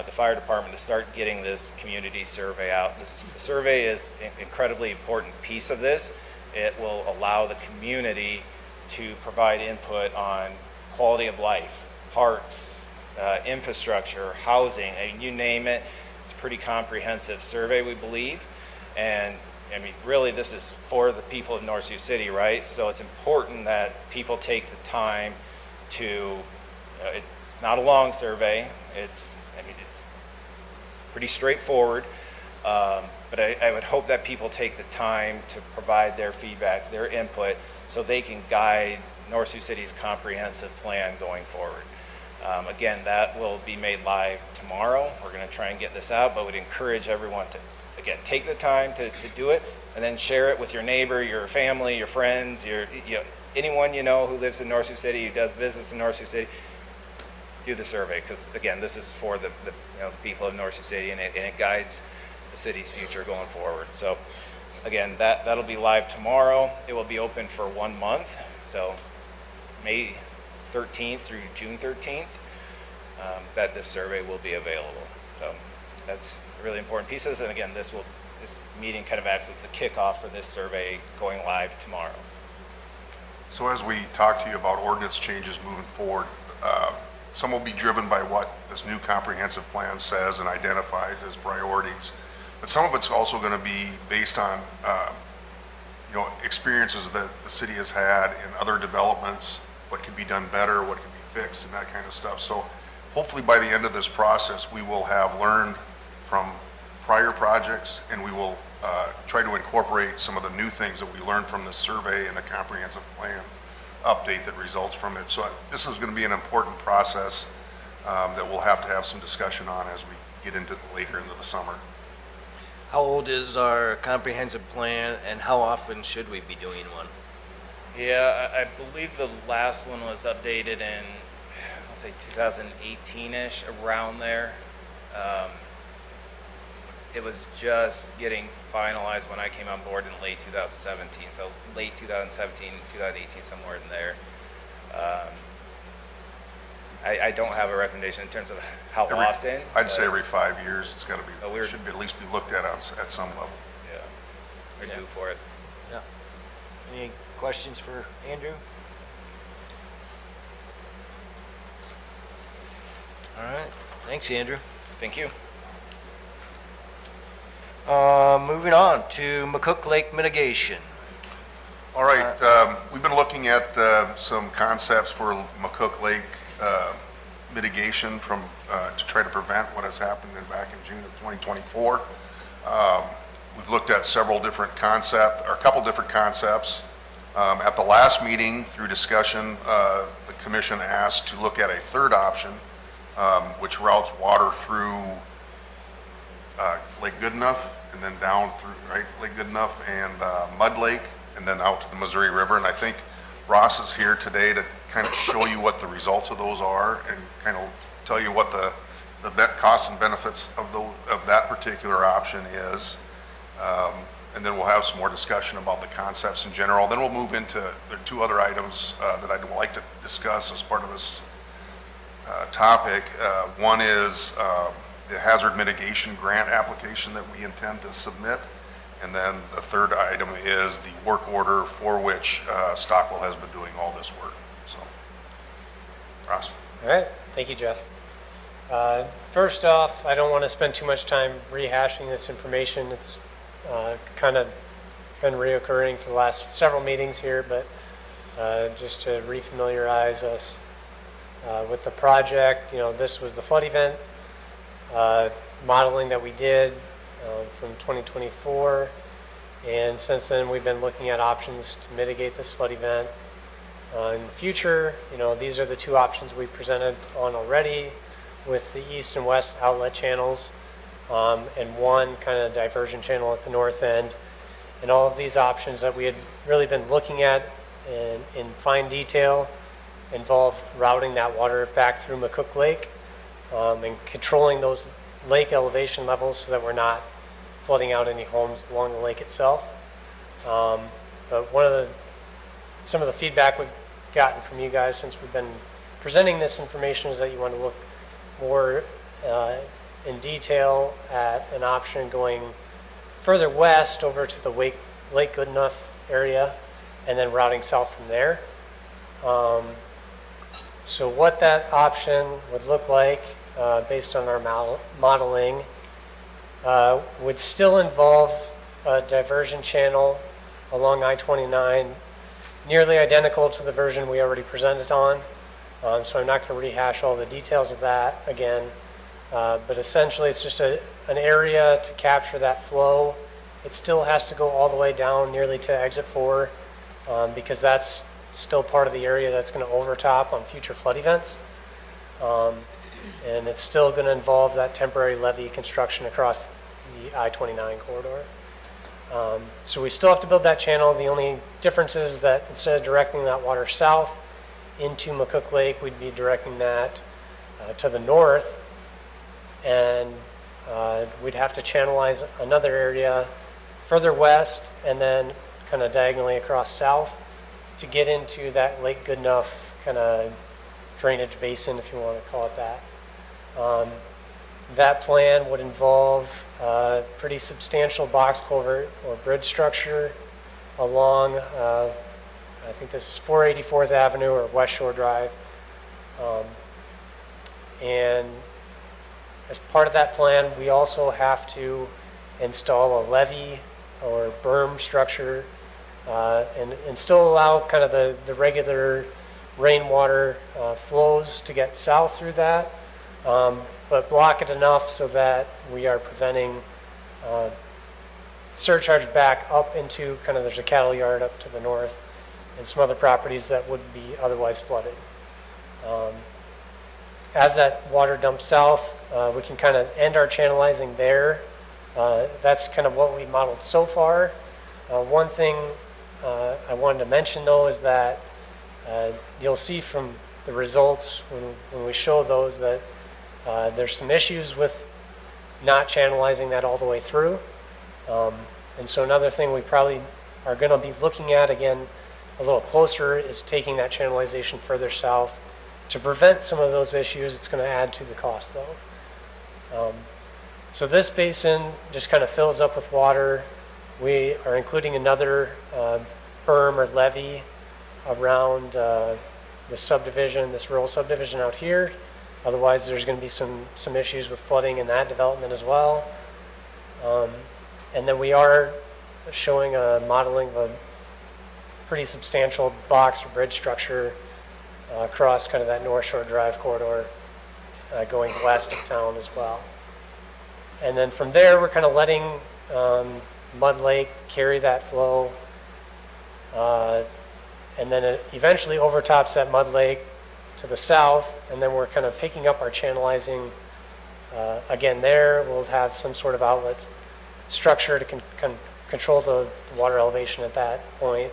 the fire department to start getting this community survey out. The survey is an incredibly important piece of this. It will allow the community to provide input on quality of life, parks, infrastructure, housing, I mean, you name it. It's a pretty comprehensive survey, we believe. And I mean, really, this is for the people of North Sioux City, right? So it's important that people take the time to, it's not a long survey. It's pretty straightforward, but I would hope that people take the time to provide their feedback, their input, so they can guide North Sioux City's comprehensive plan going forward. Again, that will be made live tomorrow. We're going to try and get this out, but would encourage everyone to, again, take the time to do it, and then share it with your neighbor, your family, your friends, anyone you know who lives in North Sioux City, who does business in North Sioux City. Do the survey, because again, this is for the people of North Sioux City, and it guides the city's future going forward. So again, that'll be live tomorrow. It will be open for 1 month, so May 13th through June 13th, that this survey will be available. So that's a really important piece of this, and again, this meeting kind of acts as the kickoff for this survey going live tomorrow. So as we talk to you about ordinance changes moving forward, some will be driven by what this new comprehensive plan says and identifies as priorities. But some of it's also going to be based on, experiences that the city has had in other developments, what could be done better, what could be fixed, and that kind of stuff. So hopefully by the end of this process, we will have learned from prior projects, and we will try to incorporate some of the new things that we learned from this survey and the comprehensive plan update that results from it. So this is going to be an important process that we'll have to have some discussion on as we get into later into the summer. How old is our comprehensive plan, and how often should we be doing one? Yeah, I believe the last one was updated in, I'll say 2018-ish, around there. It was just getting finalized when I came on board in late 2017, so late 2017, 2018, somewhere in there. I don't have a recommendation in terms of how often. I'd say but, every 5 years, it's got to be, But we're- should be at least be looked at at some level. Yeah, we're due for it. Yeah. Any questions for Andrew? All right, thanks, Andrew. Thank you. Moving on to McCook Lake mitigation. All right, we've been looking at some concepts for McCook Lake mitigation to try to prevent what has happened back in June of 2024. We've looked at a couple different concepts. At the last meeting, through discussion, the commission asked to look at a third option, which routes water through Lake Goodenough, and then down through, Lake Goodenough and Mud Lake, and then out to the Missouri River. And I think Ross is here today to kind of show you what the results of those are and kind of tell you what the costs and benefits of that particular option is. And then we'll have some more discussion about the concepts in general. Then we'll move into, there are two other items that I'd like to discuss as part of this topic. One is the hazard mitigation grant application that we intend to submit. And then the third item is the work order for which Stockwell has been doing all this work. So, Ross. All right, thank you, Jeff. First off, I don't want to spend too much time rehashing this information. It's kind of been reoccurring for the last several meetings here, but just to refamiliarize us with the project, this was the flood event modeling that we did from 2024, and since then we've been looking at options to mitigate this flood event. In the future, these are the two options we presented on already with the east and west outlet channels and one kind of diversion channel at the north end. And all of these options that we had really been looking at in fine detail involved routing that water back through McCook Lake and controlling those lake elevation levels so that we're not flooding out any homes along the lake itself. But some of the feedback we've gotten from you guys since we've been presenting this information is that you want to look more in detail at an option going further west over to the Lake Goodenough area and then routing south from there. So what that option would look like based on our modeling would still involve a diversion channel along I-29, nearly identical to the version we already presented on. So I'm not going to rehash all the details of that again. But essentially it's just an area to capture that flow. It still has to go all the way down nearly to exit 4 because that's still part of the area that's going to overtop on future flood events. And it's still going to involve that temporary levee construction across the I-29 corridor. So we still have to build that channel. The only difference is that instead of directing that water south into McCook Lake, we'd be directing that to the north, and we'd have to channelize another area further west and then kind of diagonally across south to get into that Lake Goodenough kind of drainage basin, if you want to call it that. That plan would involve a pretty substantial box culvert or bridge structure along, I think this is 484th Avenue or West Shore Drive. And as part of that plan, we also have to install a levee or berm structure and still allow kind of the regular rainwater flows to get south through that, but block it enough so that we are preventing surcharge back up into kind of, there's a cattle yard up to the north and some other properties that would be otherwise flooded. As that water dumps south, we can kind of end our channelizing there. That's kind of what we modeled so far. One thing I wanted to mention though is that you'll see from the results when we show those that there's some issues with not channelizing that all the way through. And so another thing we probably are going to be looking at again a little closer is taking that channelization further south. To prevent some of those issues, it's going to add to the cost though. So this basin just kind of fills up with water. We are including another berm or levee around this subdivision, this rural subdivision out here. Otherwise, there's going to be some issues with flooding in that development as well. And then we are showing a modeling of a pretty substantial box or bridge structure across kind of that North Shore Drive corridor going west of town as well. And then from there, we're kind of letting Mud Lake carry that flow. And then it eventually overtops that Mud Lake to the south, and then we're kind of picking up our channelizing. Again, there we'll have some sort of outlet structure to control the water elevation at that point.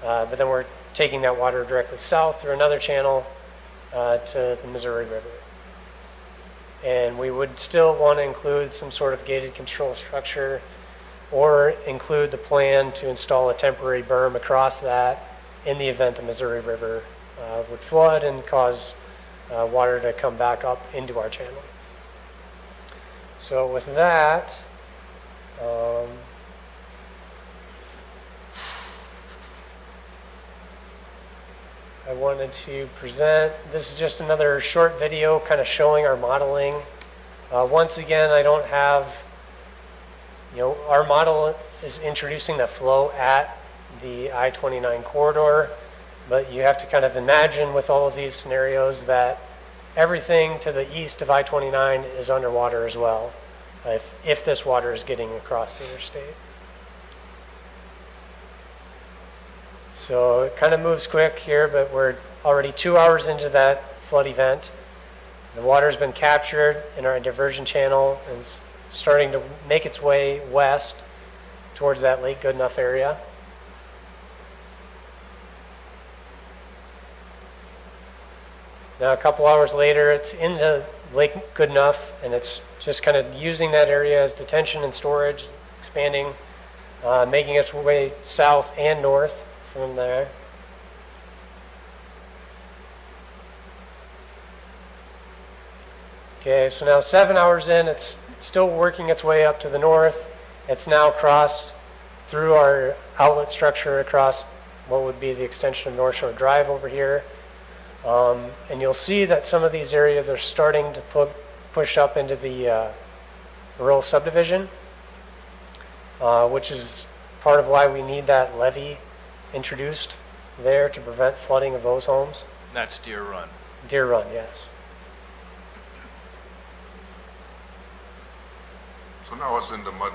But then we're taking that water directly south through another channel to the Missouri River. And we would still want to include some sort of gated control structure or include the plan to install a temporary berm across that in the event the Missouri River would flood and cause water to come back up into our channel. So with that, I wanted to present, this is just another short video kind of showing our modeling. Once again, I don't have, our model is introducing the flow at the I-29 corridor, but you have to kind of imagine with all of these scenarios that everything to the east of I-29 is underwater as well, if this water is getting across the interstate. So it kind of moves quick here, but we're already 2 hours into that flood event. The water's been captured in our diversion channel and it's starting to make its way west towards that Lake Goodenough area. Now a couple hours later, it's into Lake Goodenough, and it's just kind of using that area as detention and storage, expanding, making its way south and north from there. Okay, so now 7 hours in, it's still working its way up to the north. It's now crossed through our outlet structure across what would be the extension of North Shore Drive over here. And you'll see that some of these areas are starting to push up into the rural subdivision, which is part of why we need that levee introduced there to prevent flooding of those homes. That's Deer Run. Deer Run, yes. So now it's into Mud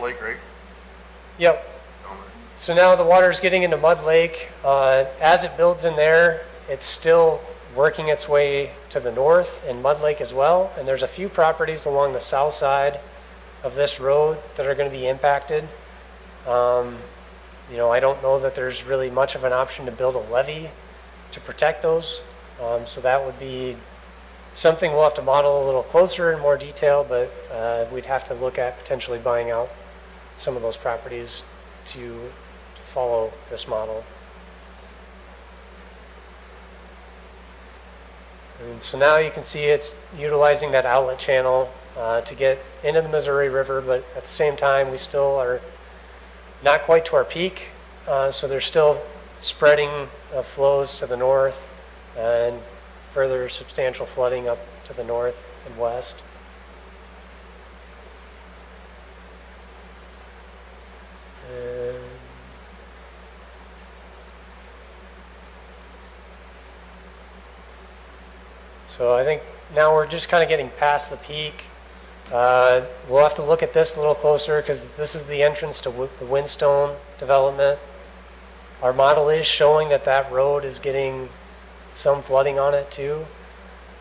Lake, right? Yep. Down there. So now the water is getting into Mud Lake. As it builds in there, it's still working its way to the north in Mud Lake as well. And there's a few properties along the south side of this road that are going to be impacted. I don't know that there's really much of an option to build a levee to protect those. So that would be something we'll have to model a little closer in more detail, but we'd have to look at potentially buying out some of those properties to follow this model. And so now you can see it's utilizing that outlet channel to get into the Missouri River, but at the same time, we still are not quite to our peak. So there's still spreading of flows to the north and further substantial flooding up to the north and west. And so I think now we're just kind of getting past the peak. We'll have to look at this a little closer because this is the entrance to the Windstone development. Our model is showing that that road is getting some flooding on it too.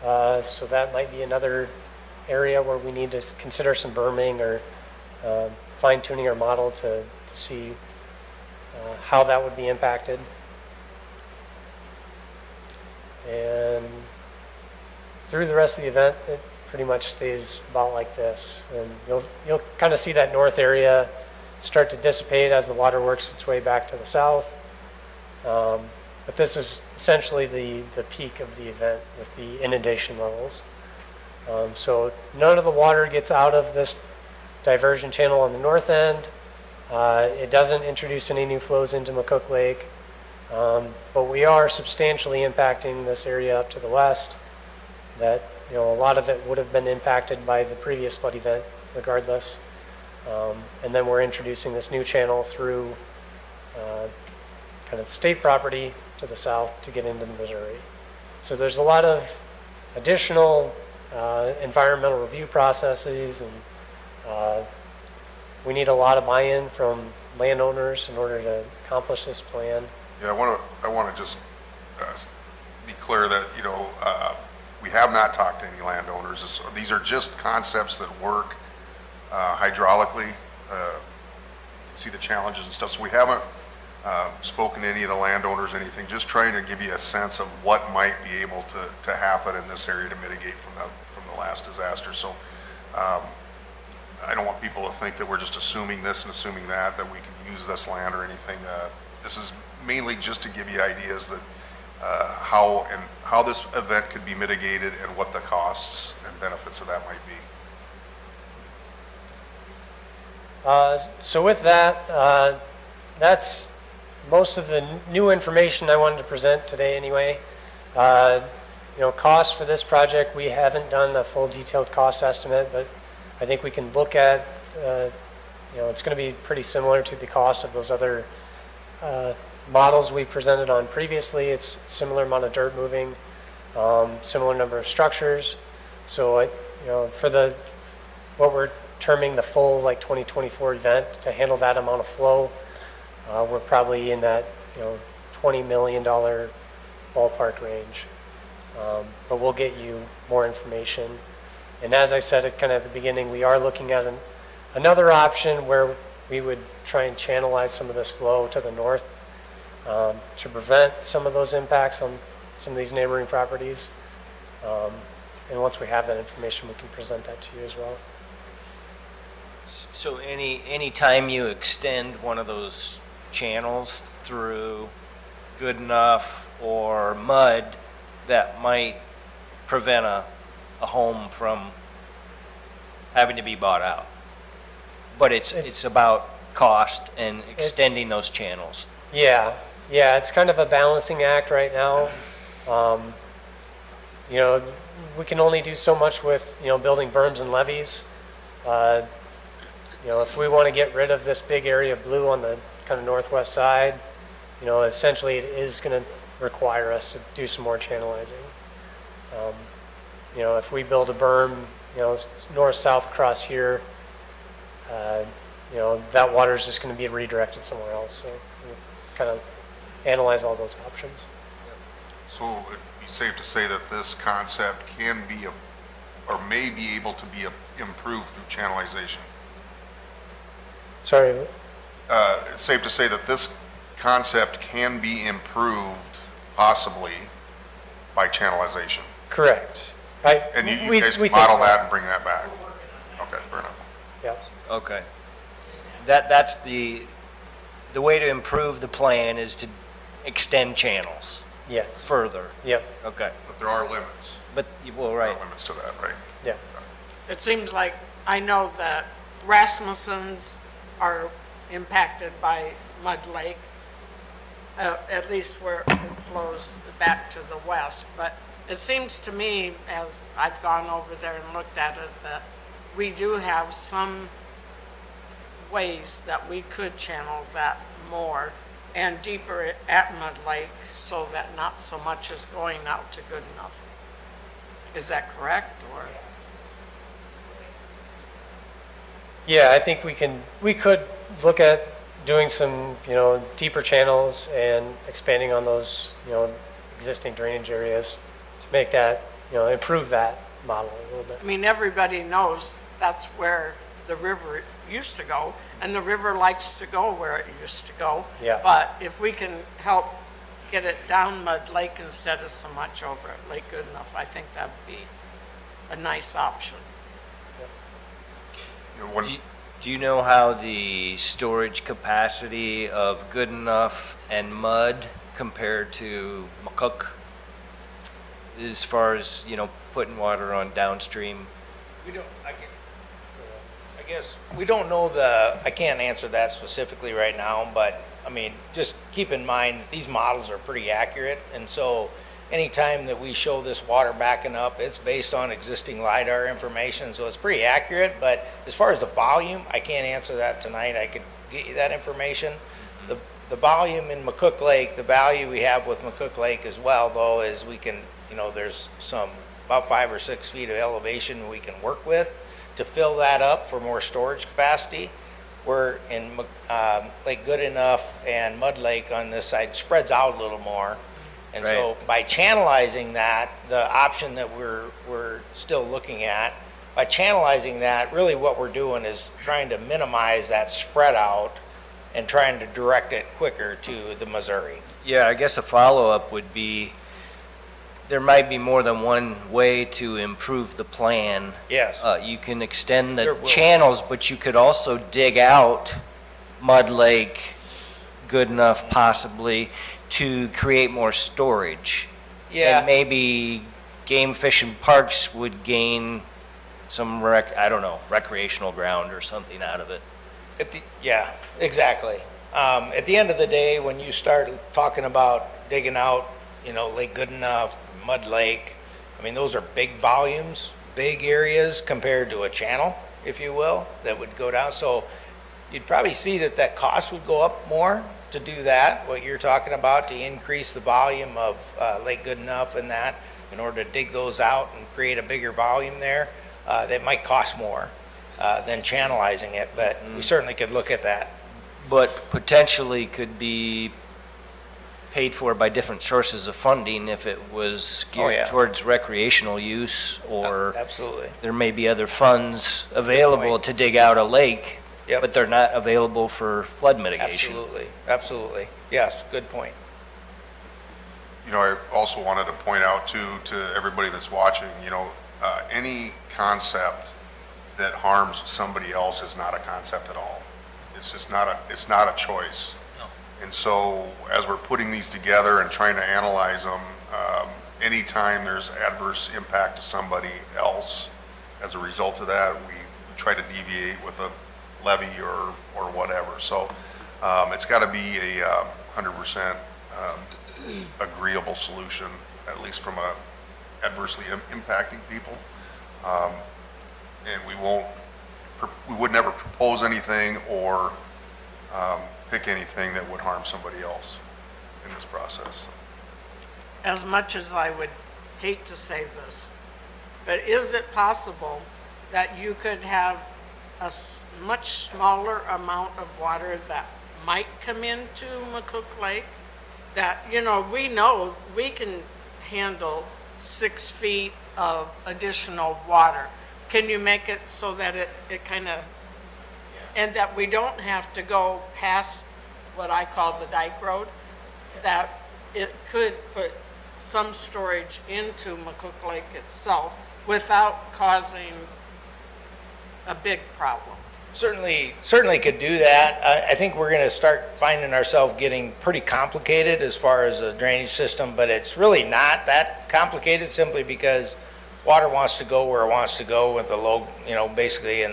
So that might be another area where we need to consider some berming or fine tuning our model to see how that would be impacted. And through the rest of the event, it pretty much stays about like this. And you'll kind of see that north area start to dissipate as the water works its way back to the south. But this is essentially the peak of the event with the inundation levels. So none of the water gets out of this diversion channel on the north end. It doesn't introduce any new flows into McCook Lake. But we are substantially impacting this area up to the west. That, a lot of it would have been impacted by the previous flood event regardless. And then we're introducing this new channel through kind of state property to the south to get into the Missouri. So there's a lot of additional environmental review processes, and we need a lot of buy-in from landowners in order to accomplish this plan. Yeah, I want to just be clear that, we have not talked to any landowners. These are just concepts that work hydraulically. See the challenges and stuff. So we haven't spoken to any of the landowners, anything, just trying to give you a sense of what might be able to happen in this area to mitigate from the last disaster. So I don't want people to think that we're just assuming this and assuming that we can use this land or anything. This is mainly just to give you ideas that how this event could be mitigated and what the costs and benefits of that might be. So with that, that's most of the new information I wanted to present today anyway. Cost for this project, we haven't done a full detailed cost estimate, but I think we can look at, it's going to be pretty similar to the cost of those other models we presented on previously. It's similar amount of dirt moving, similar number of structures. So, for what we're terming the full 2024 event, to handle that amount of flow, we're probably in that $20 million ballpark range. But we'll get you more information. And as I said at the beginning, we are looking at another option where we would try and channelize some of this flow to the north to prevent some of those impacts on some of these neighboring properties. And once we have that information, we can present that to you as well. So any time you extend one of those channels through good enough or mud, that might prevent a home from having to be bought out. But it's about cost and extending those channels. Yeah, it's kind of a balancing act right now. We can only do so much with, building berms and levees. If we want to get rid of this big area of blue on the kind of northwest side, essentially it is going to require us to do some more channelizing. If we build a berm, north-south across here, that water is just going to be redirected somewhere else. So we kind of analyze all those options. So it'd be safe to say that this concept can be or may be able to be improved through channelization. Sorry. It's safe to say that this concept can be improved possibly by channelization. Correct. And you guys can model that and bring that back. Okay, fair enough. Yep. Okay. That's the way to improve the plan is to extend channels Yes. further. Yep. Okay. But there are limits. But, well, There right. are limits to that, right? Yeah. It seems like I know that Rasmussen's are impacted by Mud Lake, at least where it flows back to the west. But it seems to me, as I've gone over there and looked at it, that we do have some ways that we could channel that more and deeper at Mud Lake so that not so much is going out to Good Enough. Is that correct, or? Yeah, I think we could look at doing some, deeper channels and expanding on those, existing drainage areas to make that, improve that model a little bit. I mean, everybody knows that's where the river used to go, and the river likes to go where it used to go. Yeah. But if we can help get it down Mud Lake instead of so much over at Lake Goodenough, I think that'd be a nice option. You know, when, Do you know how the storage capacity of Goodenough and Mud compared to McCook? As far as, putting water on downstream? We don't, I guess, we don't know I can't answer that specifically right now, but, I mean, just keep in mind that these models are pretty accurate, and so anytime that we show this water backing up, it's based on existing LiDAR information, so it's pretty accurate, but as far as the volume, I can't answer that tonight. I could get you that information. The volume in McCook Lake, the value we have with McCook Lake as well, though, is we can, there's about 5 or 6 feet of elevation we can work with to fill that up for more storage capacity. We're in Lake Goodenough and Mud Lake on this side spreads out a little more. And so by channelizing that, the option that we're still looking at, by channelizing that, really what we're doing is trying to minimize that spread out and trying to direct it quicker to the Missouri. Yeah, I guess a follow-up would be, there might be more than one way to improve the plan. Yes. You can extend There the will. channels, but you could also dig out Mud Lake, Goodenough possibly, to create more storage. Yeah. And maybe game fish and parks would gain some recreational ground or something out of it. Yeah, exactly. At the end of the day, when you start talking about digging out, Lake Goodenough, Mud Lake, I mean, those are big volumes, big areas compared to a channel, if you will, that would go down. So you'd probably see that cost would go up more to do that, what you're talking about, to increase the volume of Lake Goodenough and that, in order to dig those out and create a bigger volume there. That might cost more than channelizing it, but we certainly could look at that. But potentially could be paid for by different sources of funding if it was geared yeah. towards recreational use, or Absolutely. there may be other funds available to dig out a lake, Yep. but they're not available for flood mitigation. Absolutely. Yes, good point. I also wanted to point out to everybody that's watching, any concept that harms somebody else is not a concept at all. It's just it's not a choice. And so as we're putting these together and trying to analyze them, anytime there's adverse impact to somebody else as a result of that, we try to deviate with a levy or whatever. So it's got to be a 100% agreeable solution, at least from adversely impacting people. And we would never propose anything or pick anything that would harm somebody else in this process. As much as I would hate to say this, but is it possible that you could have a much smaller amount of water that might come into McCook Lake? That, we know we can handle 6 feet of additional water. Can you make it so that it kind of, and that we don't have to go past what I call the dike road? That it could put some storage into McCook Lake itself without causing a big problem. Certainly could do that. I think we're going to start finding ourselves getting pretty complicated as far as the drainage system, but it's really not that complicated simply because water wants to go where it wants to go with the low, basically in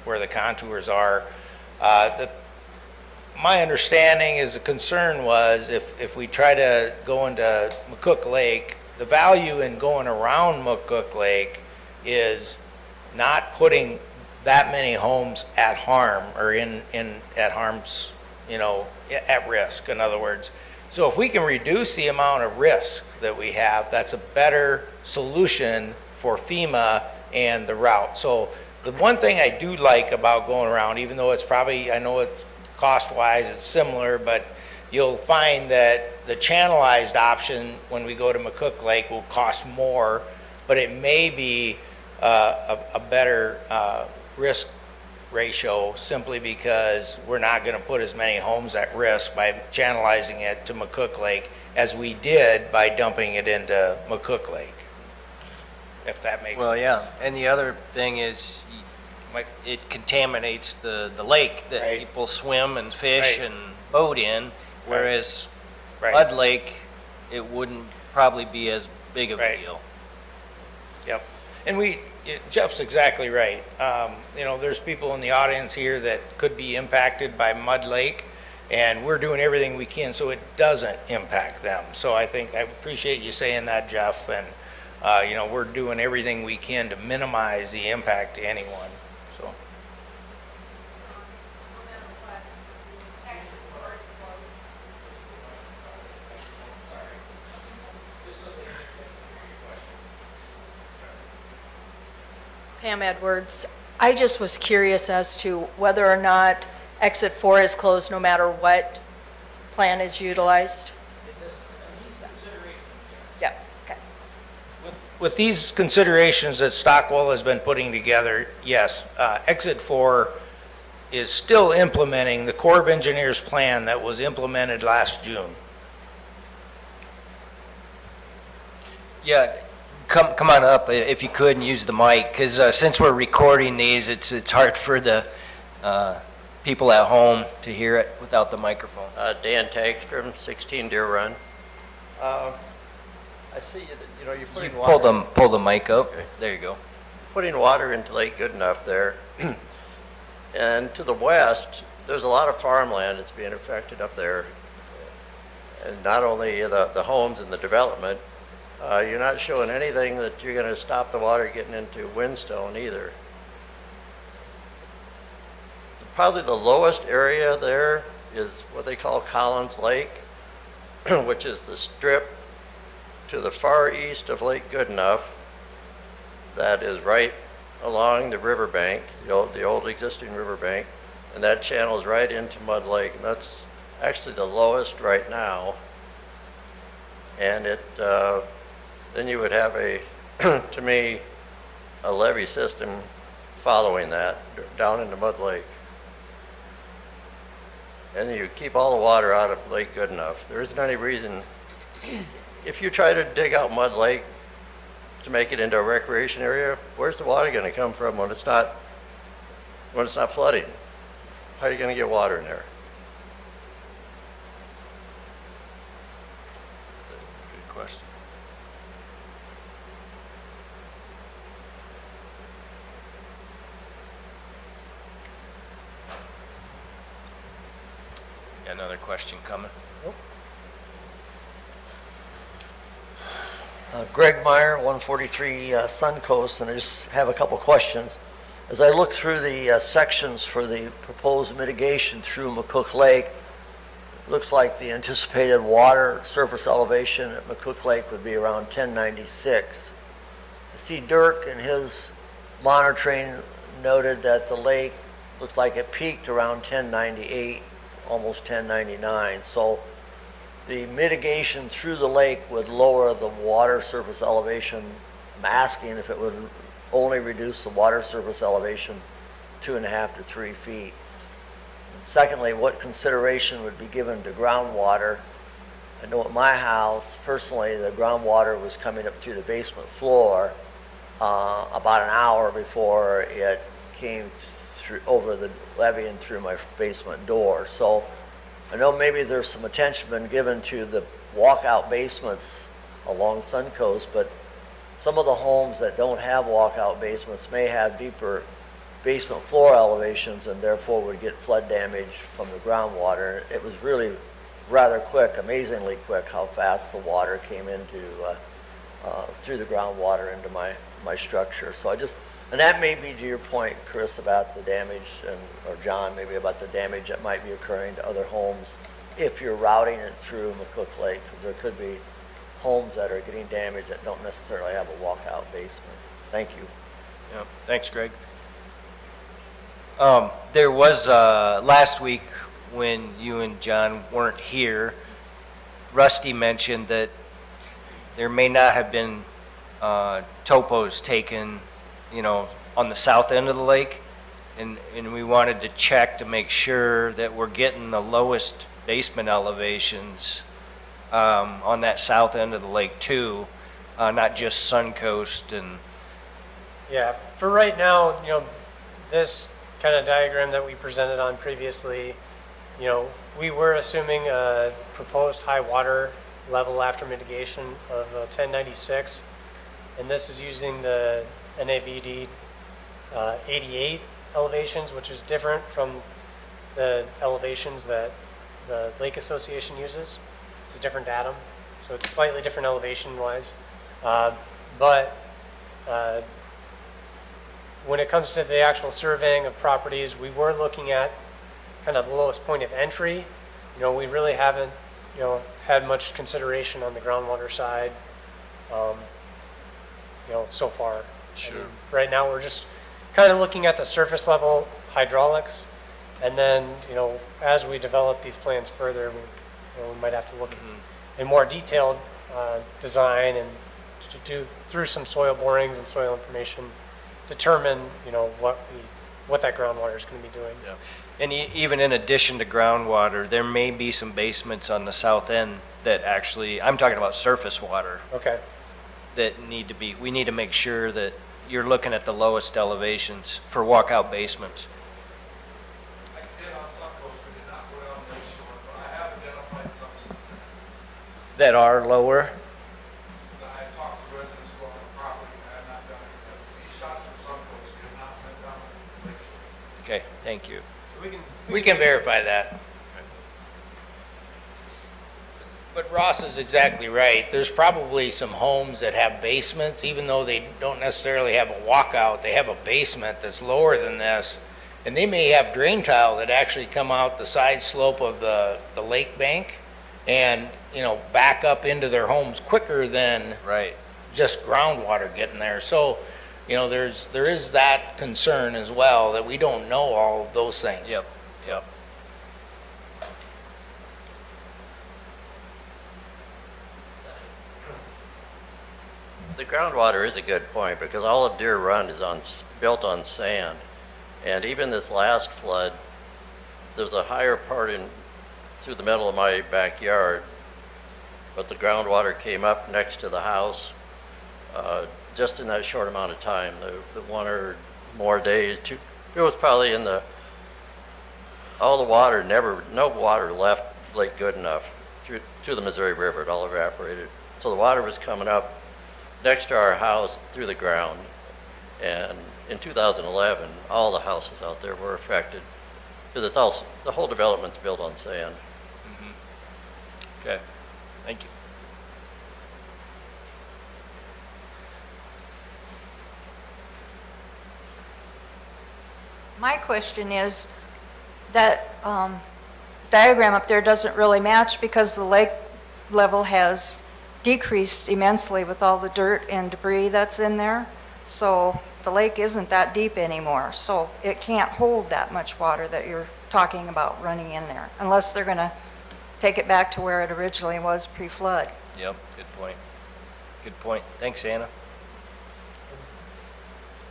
where the contours are. My understanding is the concern was if we try to go into McCook Lake, the value in going around McCook Lake is not putting that many homes at harm or at harm's, at risk, in other words. So if we can reduce the amount of risk that we have, that's a better solution for FEMA and the route. So the one thing I do like about going around, even though it's probably, I know it cost-wise, it's similar, but you'll find that the channelized option, when we go to McCook Lake, will cost more, but it may be a better risk ratio simply because we're not going to put as many homes at risk by channelizing it to McCook Lake as we did by dumping it into McCook Lake, if that makes sense. Well, yeah, and the other thing is, it contaminates the lake that Right. people swim and fish Right. and boat in, whereas Right. Mud Lake, it wouldn't probably be as big of a Right. deal. Yep. And Jeff's exactly right. You know, there's people in the audience here that could be impacted by Mud Lake, and we're doing everything we can so it doesn't impact them. So I appreciate you saying that, Jeff, and, you know, we're doing everything we can to minimize the impact to anyone, so. Pam Edwards. I just was curious as to whether or not exit 4 is closed no matter what plan is utilized. Yeah, okay. With these considerations that Stockwell has been putting together, yes, Exit 4 is still implementing the Corps of Engineers plan that was implemented last June. Yeah, come on up if you could and use the mic, because since we're recording these, it's hard for the people at home to hear it without the microphone. Dan Tagstrom, 16 Deer Run. I see that, you're You putting water. pull the mic up. Okay. There you go. Putting water into Lake Goodenough there. And to the west, there's a lot of farmland that's being affected up there. And not only the homes and the development, you're not showing anything that you're going to stop the water getting into Windstone either. Probably the lowest area there is what they call Collins Lake, which is the strip to the far east of Lake Goodenough that is right along the riverbank, the old existing riverbank, and that channels right into Mud Lake, and that's actually the lowest right now. And then you would have to me, a levee system following that down into Mud Lake. And you keep all the water out of Lake Goodenough. There isn't any reason, if you try to dig out Mud Lake to make it into a recreation area, where's the water going to come from when it's not flooding? How are you going to get water in there? Good question. Another question coming. Greg Meyer, 143 Suncoast, and I just have a couple questions. As I look through the sections for the proposed mitigation through McCook Lake, it looks like the anticipated water surface elevation at McCook Lake would be around 1096. I see Dirk in his monitoring noted that the lake looked like it peaked around 1098, almost 1099. So the mitigation through the lake would lower the water surface elevation. I'm asking if it would only reduce the water surface elevation 2.5 to 3 feet. And secondly, what consideration would be given to groundwater? I know at my house, personally, the groundwater was coming up through the basement floor about an hour before it came through over the levee and through my basement door. So I know maybe there's some attention been given to the walkout basements along Suncoast, but some of the homes that don't have walkout basements may have deeper basement floor elevations and therefore would get flood damage from the groundwater. It was really rather quick, amazingly quick, how fast the water came into through the groundwater into my structure. So and that may be to your point, Chris, about the damage, or John, maybe about the damage that might be occurring to other homes if you're routing it through McCook Lake, because there could be homes that are getting damaged that don't necessarily have a walkout basement. Thank you. Yeah, thanks, Greg. There was, last week, when you and John weren't here, Rusty mentioned that there may not have been topos taken, on the south end of the lake. And we wanted to check to make sure that we're getting the lowest basement elevations on that south end of the lake too, not just Suncoast and, Yeah, for right now, this kind of diagram that we presented on previously, we were assuming a proposed high water level after mitigation of 1096, and this is using the NAVD 88 elevations, which is different from the elevations that the Lake Association uses. It's a different datum, so it's slightly different elevation-wise. But when it comes to the actual surveying of properties, we were looking at kind of the lowest point of entry. We really haven't, had much consideration on the groundwater side, so far. Sure. I mean, right now, we're just kind of looking at the surface level hydraulics, and then, as we develop these plans further, we might have to look in more detailed design and to do through some soil borings and soil information, determine, what that groundwater is going to be doing. Yeah. And even in addition to groundwater, there may be some basements on the south end that actually, I'm talking about surface water, Okay. that we need to make sure that you're looking at the lowest elevations for walkout basements. I did on some coast, we did not put it on Lake Shore, but I have identified some specific That are lower? that I talked to residents who own the property, and I have not done it. These shots are some coast, we have not been down Lake Shore. Okay, thank you. We can verify that. But Ross is exactly right. There's probably some homes that have basements, even though they don't necessarily have a walkout, they have a basement that's lower than this. And they may have drain tile that actually come out the side slope of the lake bank and, back up into their homes quicker than Right. just groundwater getting there. So, there is that concern as well, that we don't know all of those things. Yep. The groundwater is a good point, because all of Deer Run is built on sand. And even this last flood, there's a higher part through the middle of my backyard, but the groundwater came up next to the house, just in that short amount of time, the one or more days. It was probably all the water, no water left Lake Goodenough to the Missouri River. It all evaporated. So the water was coming up next to our house through the ground. And in 2011, all the houses out there were affected, because the whole development's built on sand. Okay, thank you. My question is, that diagram up there doesn't really match because the lake level has decreased immensely with all the dirt and debris that's in there. So the lake isn't that deep anymore, so it can't hold that much water that you're talking about running in there, unless they're going to take it back to where it originally was pre-flood. Yep, good point. Good point. Thanks, Anna.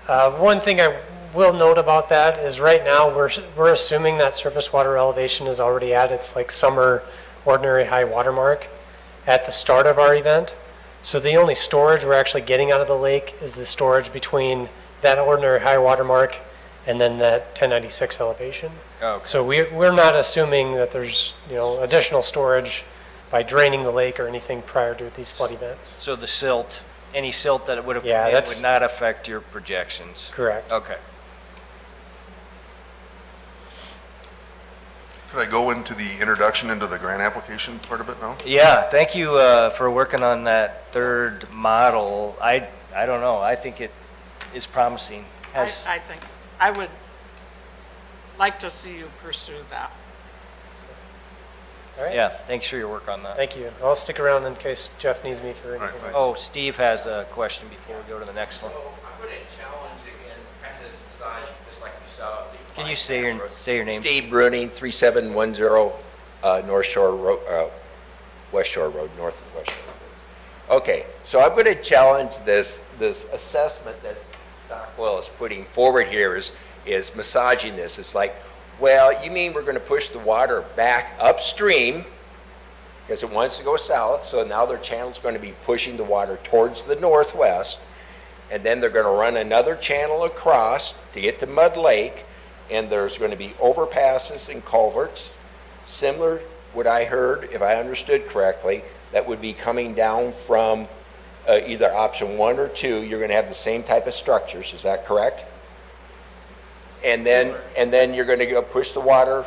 One thing I will note about that is right now we're assuming that surface water elevation is already at its summer ordinary high water mark at the start of our event. So the only storage we're actually getting out of the lake is the storage between that ordinary high water mark and then that 1096 elevation. Okay. So we're not assuming that there's additional storage by draining the lake or anything prior to these flood events. So the silt, any silt that it would have Yeah, made that's- would not affect your projections? Correct. Okay. Could I go into the introduction into the grant application part of it now? Yeah, thank you for working on that third model. I don't know, I think it is promising. I think, I would like to see you pursue that. All right. Yeah, thanks for your work on that. Thank you. I'll stick around in case Jeff needs me for All right, anything. thanks. Oh, Steve has a question before we go to the next one. I'm going to challenge again, kind of this massage, just like you saw. Can you say your name? Steve Bruning, 3710 North Shore Road, West Shore Road, north of West Shore Road. Okay, so I'm going to challenge this assessment that Stockwell is putting forward here is massaging this. It's like, well, you mean we're going to push the water back upstream because it wants to go south, so now their channel's going to be pushing the water towards the northwest, and then they're going to run another channel across to get to Mud Lake, and there's going to be overpasses and culverts, similar what I heard, if I understood correctly, that would be coming down from either option 1 or 2. You're going to have the same type of structures, is that correct? And then you're going to go push the water,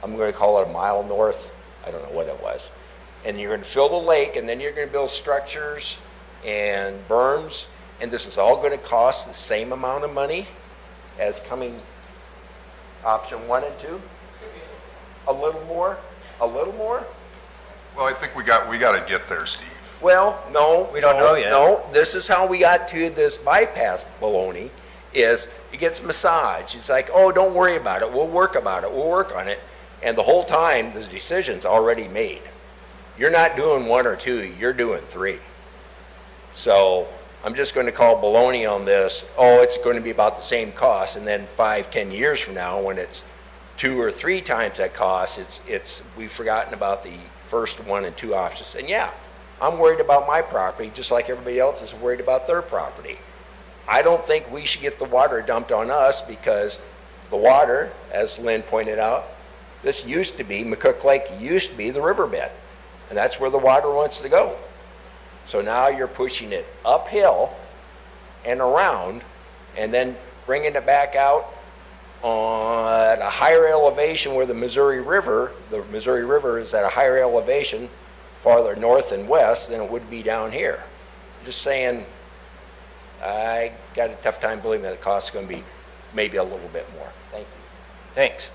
I'm going to call it a mile north, I don't know what it was. And you're going to fill the lake, and then you're going to build structures and berms, and this is all going to cost the same amount of money as coming option 1 and 2? A little more? A little more? Well, I think we got to get there, Steve. Well, no. We don't know yet. No, this is how we got to this bypass baloney, is it gets massaged. It's like, oh, don't worry about it. We'll work about it. We'll work on it. And the whole time, the decision's already made. You're not doing 1 or 2, you're doing 3. So I'm just going to call baloney on this. Oh, it's going to be about the same cost. And then 5-10 years from now, when it's 2 or 3 times that cost, we've forgotten about the first 1 and 2 options. And yeah, I'm worried about my property just like everybody else is worried about their property. I don't think we should get the water dumped on us because the water, as Lynn pointed out, this used to be, McCook Lake used to be the riverbed, and that's where the water wants to go. So now you're pushing it uphill and around and then bringing it back out on a higher elevation where the Missouri River is at a higher elevation farther north and west than it would be down here. Just saying, I got a tough time believing that the cost is going to be maybe a little bit more. Thank you. Thanks.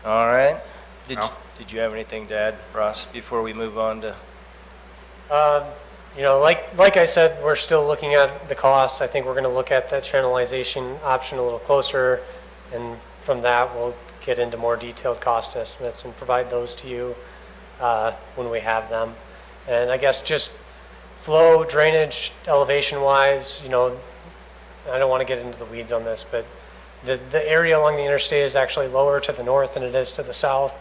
All right. Did you have anything to add, Ross, before we move on to? You know, like I said, we're still looking at the costs. I think we're going to look at that channelization option a little closer, and from that, we'll get into more detailed cost estimates and provide those to you when we have them. And I guess just flow, drainage, elevation-wise, you know, I don't want to get into the weeds on this, but the area along the interstate is actually lower to the north than it is to the south.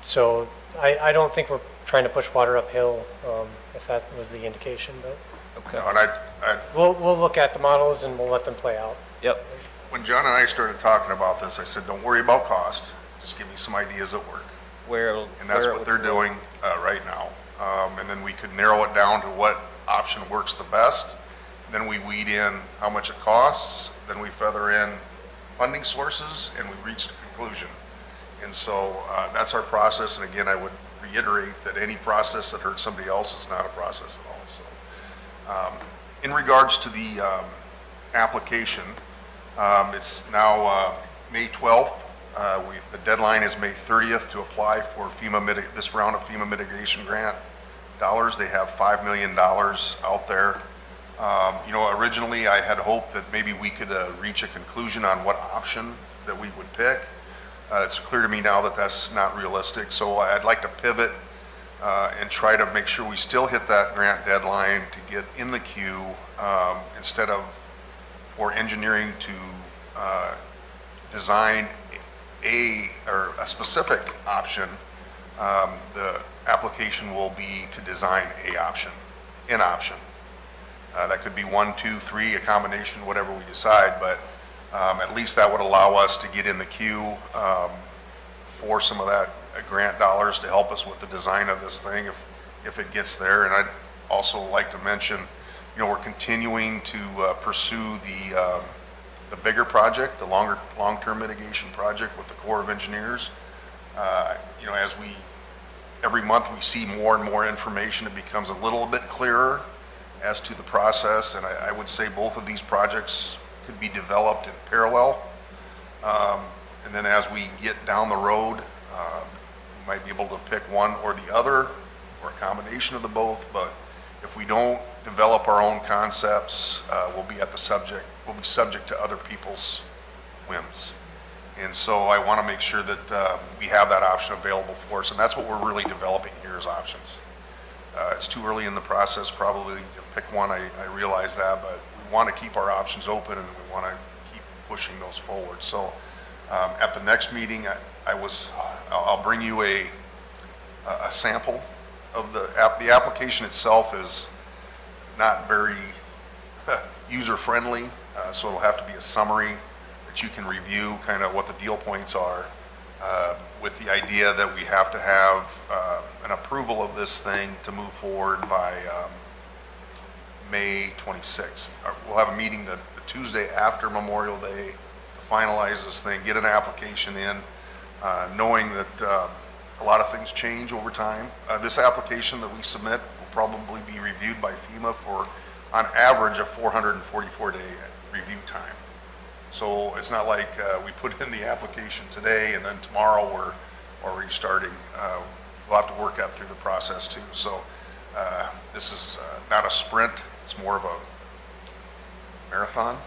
So I don't think we're trying to push water uphill, if that was the indication, but Okay. And we'll look at the models and we'll let them play out. Yep. when John and I started talking about this, I said, don't worry about cost, just give me some ideas at work. And that's what they're doing right now. And then we could narrow it down to what option works the best. Then we weed in how much it costs, then we feather in funding sources, and we reach the conclusion. And so that's our process, and again, I would reiterate that any process that hurts somebody else is not a process at all. So, in regards to the application, it's now May 12th. The deadline is May 30th to apply for this round of FEMA mitigation grant dollars. They have $5 million out there. You know, originally I had hoped that maybe we could reach a conclusion on what option that we would pick. It's clear to me now that that's not realistic, so I'd like to pivot and try to make sure we still hit that grant deadline to get in the queue instead of for engineering to design a specific option. The application will be to design an option. That could be 1, 2, 3, a combination, whatever we decide, but at least that would allow us to get in the queue for some of that grant dollars to help us with the design of this thing if it gets there. And I'd also like to mention, you know, we're continuing to pursue the bigger project, the long-term mitigation project with the Corps of Engineers. You know, as every month we see more and more information, it becomes a little bit clearer as to the process, and I would say both of these projects could be developed in parallel. And then as we get down the road, we might be able to pick one or the other, or a combination of the both, but if we don't develop our own concepts. We'll be subject to other people's whims. And so I want to make sure that we have that option available for us, and that's what we're really developing here is options. It's too early in the process probably to pick one, I realize that, but we want to keep our options open and we want to keep pushing those forward. So at the next meeting, I'll bring you a sample of the application itself is not very user-friendly, so it'll have to be a summary that you can review kind of what the deal points are, with the idea that we have to have an approval of this thing to move forward by May 26th. We'll have a meeting the Tuesday after Memorial Day to finalize this thing, get an application in, knowing that a lot of things change over time. This application that we submit will probably be reviewed by FEMA for, on average, a 444-day review time. So it's not like we put in the application today and then tomorrow we're already starting. We'll have to work out through the process too. So this is not a sprint, it's more of a marathon.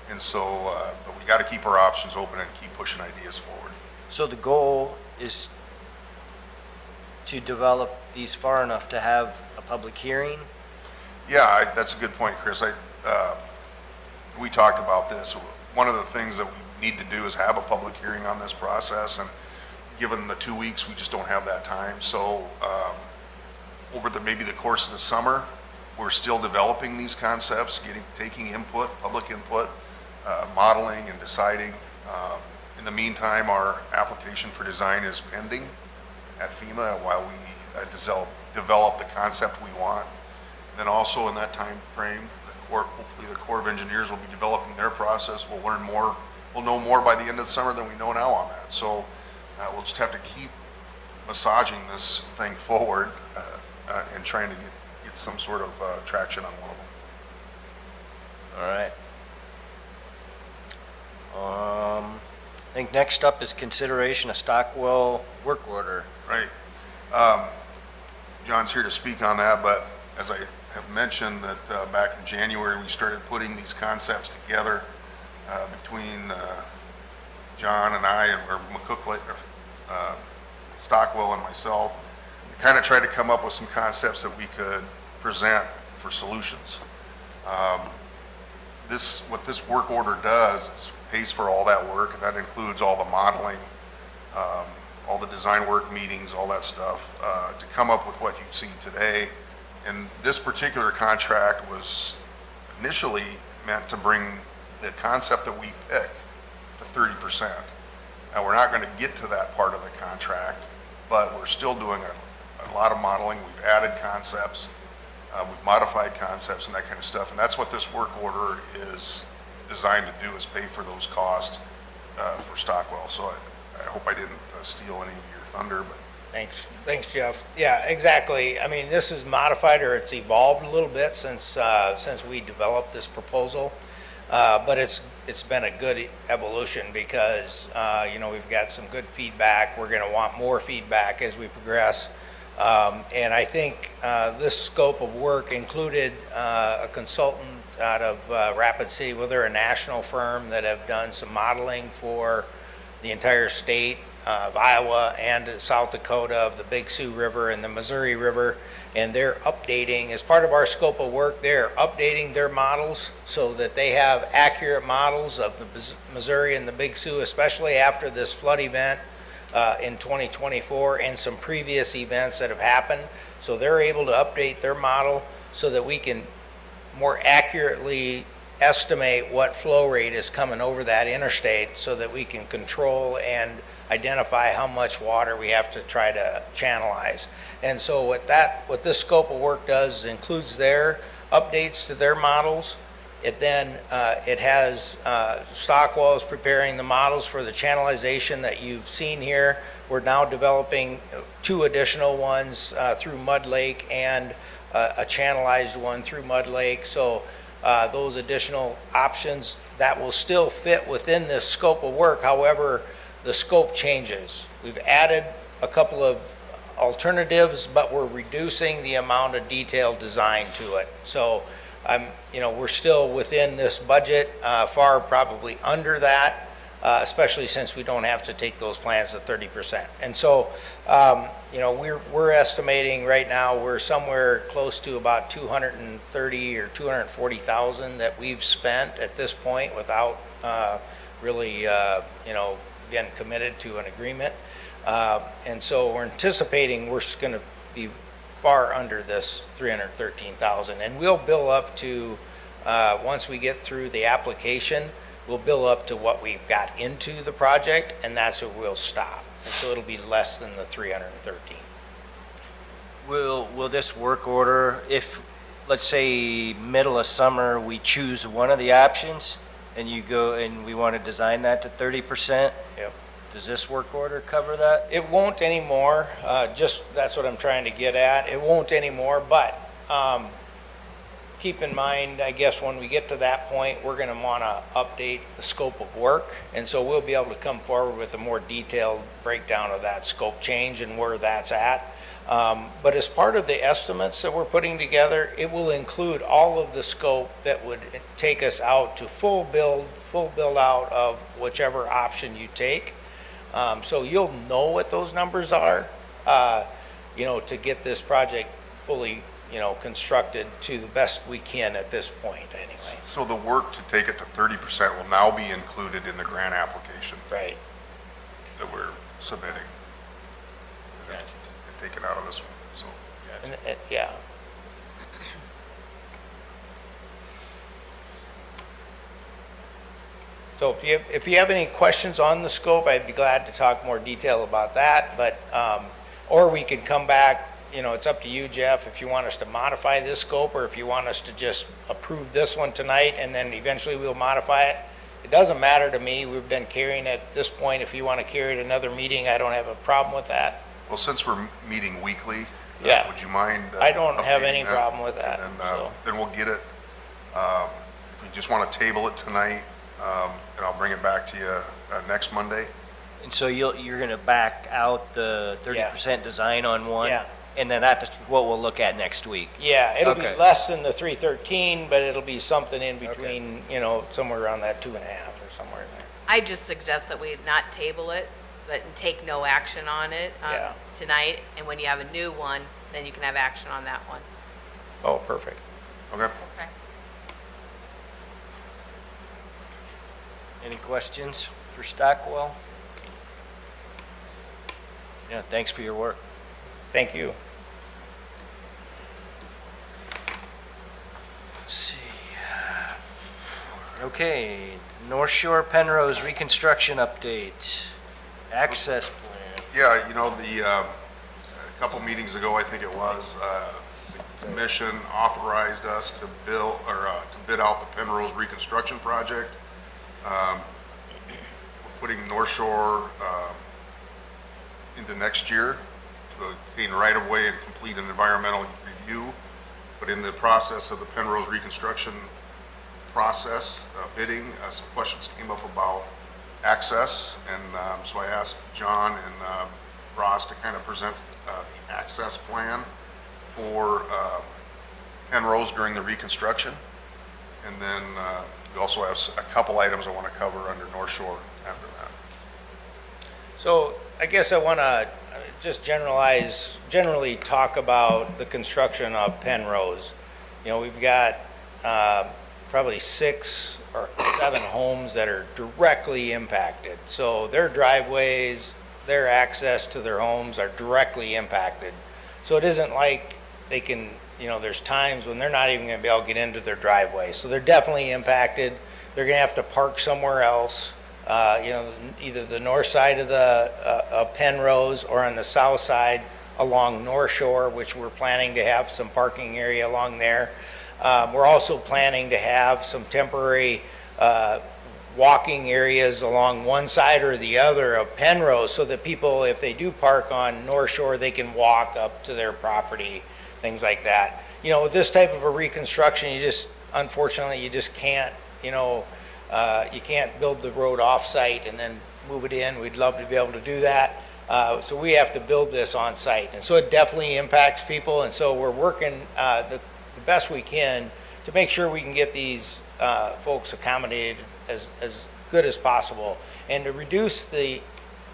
And so, but we got to keep our options open and keep pushing ideas forward. So the goal is to develop these far enough to have a public hearing? Yeah, that's a good point, Chris. We talked about this. One of the things that we need to do is have a public hearing on this process, and given the 2 weeks, we just don't have that time. So over maybe the course of the summer, we're still developing these concepts, taking input, public input, modeling and deciding. In the meantime, our application for design is pending at FEMA while we develop the concept we want. And then also in that time frame, hopefully the Corps of Engineers will be developing their process. We'll learn more. We'll know more by the end of the summer than we know now on that. So we'll just have to keep massaging this thing forward and trying to get some sort of traction on one of them. All right. I think next up is consideration of Stockwell work order. Right. John's here to speak on that, but as I have mentioned that back in January, we started putting these concepts together between John and I, or Stockwell and myself. We kind of tried to come up with some concepts that we could present for solutions. What this work order does is pays for all that work, and that includes all the modeling, all the design work meetings, all that stuff, to come up with what you've seen today. And this particular contract was initially meant to bring the concept that we pick to 30%. Now, we're not going to get to that part of the contract, but we're still doing a lot of modeling. We've added concepts, we've modified concepts and that kind of stuff. And that's what this work order is designed to do, is pay for those costs for Stockwell. So I hope I didn't steal any of your thunder, but. Thanks, Jeff. Yeah, exactly. I mean, this is modified, or it's evolved a little bit since we developed this proposal, but it's been a good evolution because we've got some good feedback. We're going to want more feedback as we progress, and I think this scope of work included a consultant out of Rapid City. Well, they're a national firm that have done some modeling for the entire state of Iowa and South Dakota, of the Big Sioux River and the Missouri River, and they're updating, as part of our scope of work, they're updating their models so that they have accurate models of the Missouri and the Big Sioux, especially after this flood event in 2024 and some previous events that have happened. So they're able to update their model so that we can more accurately estimate what flow rate is coming over that interstate so that we can control and identify how much water we have to try to channelize. And so what this scope of work does is includes their updates to their models. It has Stockwell is preparing the models for the channelization that you've seen here. We're now developing 2 additional ones through Mud Lake and a channelized one through Mud Lake. So those additional options that will still fit within this scope of work. However, the scope changes. We've added a couple of alternatives, but we're reducing the amount of detailed design to it. So we're still within this budget, far probably under that, especially since we don't have to take those plans at 30%. And so, we're estimating right now, we're somewhere close to about 230 or 240,000 that we've spent at this point without really, been committed to an agreement. And so we're anticipating we're going to be far under this 313,000. And we'll bill up to, once we get through the application, we'll bill up to what we've got into the project, and that's where we'll stop. And so it'll be less than the 313. Will this work order, if, let's say, middle of summer, we choose one of the options, and you go, and we want to design that to 30%? Yep. Does this work order cover that? It won't anymore, that's what I'm trying to get at. It won't anymore, but keep in mind, I guess, when we get to that point, we're gonna wanna update the scope of work. And so we'll be able to come forward with a more detailed breakdown of that scope change and where that's at. But as part of the estimates that we're putting together, it will include all of the scope that would take us out to full build out of whichever option you take. So you'll know what those numbers are, to get this project fully, constructed to the best we can at this point anyway. So the work to take it to 30% will now be included in the grant application Right. that we're submitting. And taken out of this one, so. Yeah. So if you have any questions on the scope, I'd be glad to talk more detail about that, but, or we could come back, it's up to you, Jeff, if you want us to modify this scope or if you want us to just approve this one tonight and then eventually we'll modify it. It doesn't matter to me. We've been carrying it at this point. If you want to carry it another meeting, I don't have a problem with that. Well, since we're meeting weekly, Yeah. would you mind? I don't have updating any that? problem with that, And so. then we'll get it, if we just want to table it tonight, and I'll bring it back to you next Monday. And so you're gonna back out the 30% design on one? Yeah. And then that's what we'll look at next week? Yeah, it'll be Okay. less than the 313, but it'll be something in between, somewhere around that 2.5 or somewhere in there. I just suggest that we not table it, but take no action on it Yeah. tonight. And when you have a new one, then you can have action on that one. Oh, perfect. Okay. Okay. Any questions for Stockwell? Yeah, thanks for your work. Thank you. Let's see. Okay, North Shore Penrose reconstruction update, access plan. Yeah, a couple meetings ago, I think it was, the commission authorized us to bid out the Penrose reconstruction project. We're putting North Shore into next year to obtain right-of-way and complete an environmental review. But in the process of the Penrose reconstruction process, bidding, some questions came up about access. And so I asked John and Ross to kind of present the access plan for Penrose during the reconstruction. And then we also have a couple items I want to cover under North Shore after that. So I guess I want to just generally talk about the construction of Penrose. We've got probably 6 or 7 homes that are directly impacted. So their driveways, their access to their homes are directly impacted. So it isn't like they can, there's times when they're not even going to be able to get into their driveway. So they're definitely impacted. They're going to have to park somewhere else. Either the north side of the Penrose or on the south side along North Shore, which we're planning to have some parking area along there. We're also planning to have some temporary walking areas along one side or the other of Penrose so that people, if they do park on North Shore, they can walk up to their property, things like that. With this type of a reconstruction, unfortunately, you just can't, you can't build the road off-site and then move it in. We'd love to be able to do that. So we have to build this on site. And so it definitely impacts people. And so we're working the best we can to make sure we can get these folks accommodated as good as possible and to reduce the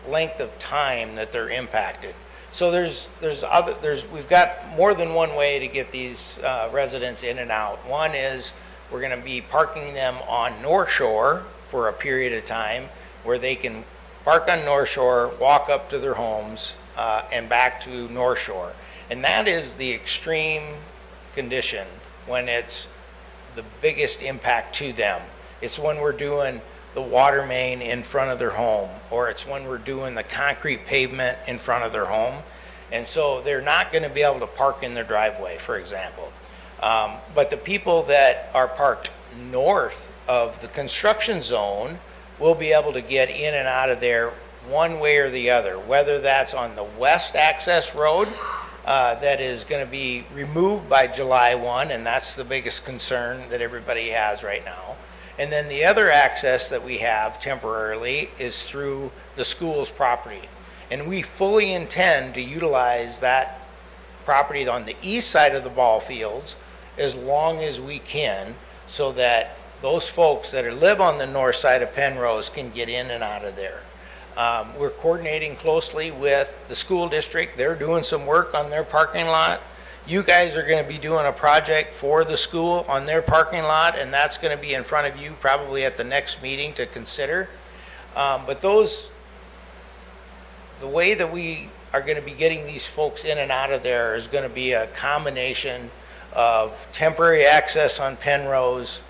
length of time that they're impacted. So we've got more than one way to get these residents in and out. One is we're going to be parking them on North Shore for a period of time where they can park on North Shore, walk up to their homes, and back to North Shore. And that is the extreme condition when it's the biggest impact to them. It's when we're doing the water main in front of their home, or it's when we're doing the concrete pavement in front of their home. And so they're not going to be able to park in their driveway, for example. But the people that are parked north of the construction zone will be able to get in and out of there one way or the other, whether that's on the west access road that is going to be removed by July 1, and that's the biggest concern that everybody has right now. And then the other access that we have temporarily is through the school's property. And we fully intend to utilize that property on the east side of the ball fields as long as we can, so that those folks that live on the north side of Penrose can get in and out of there. We're coordinating closely with the school district. They're doing some work on their parking lot. You guys are going to be doing a project for the school on their parking lot, and that's going to be in front of you probably at the next meeting to consider. But the way that we are going to be getting these folks in and out of there is going to be a combination of temporary access on Penrose,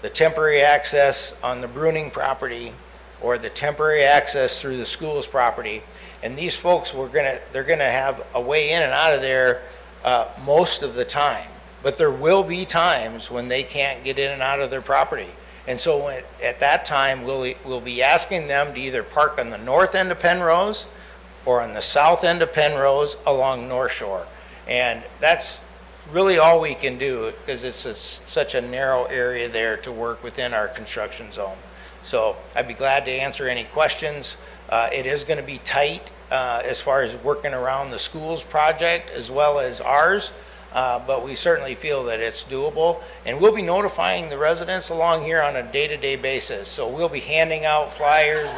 the temporary access on the Bruning property, or the temporary access through the school's property. And these folks, they're going to have a way in and out of there most of the time. But there will be times when they can't get in and out of their property. And so at that time, we'll be asking them to either park on the north end of Penrose or on the south end of Penrose along North Shore. And that's really all we can do, because it's such a narrow area there to work within our construction zone. So I'd be glad to answer any questions. It is going to be tight as far as working around the school's project as well as ours, but we certainly feel that it's doable. And we'll be notifying the residents along here on a day-to-day basis. So we'll be handing out flyers.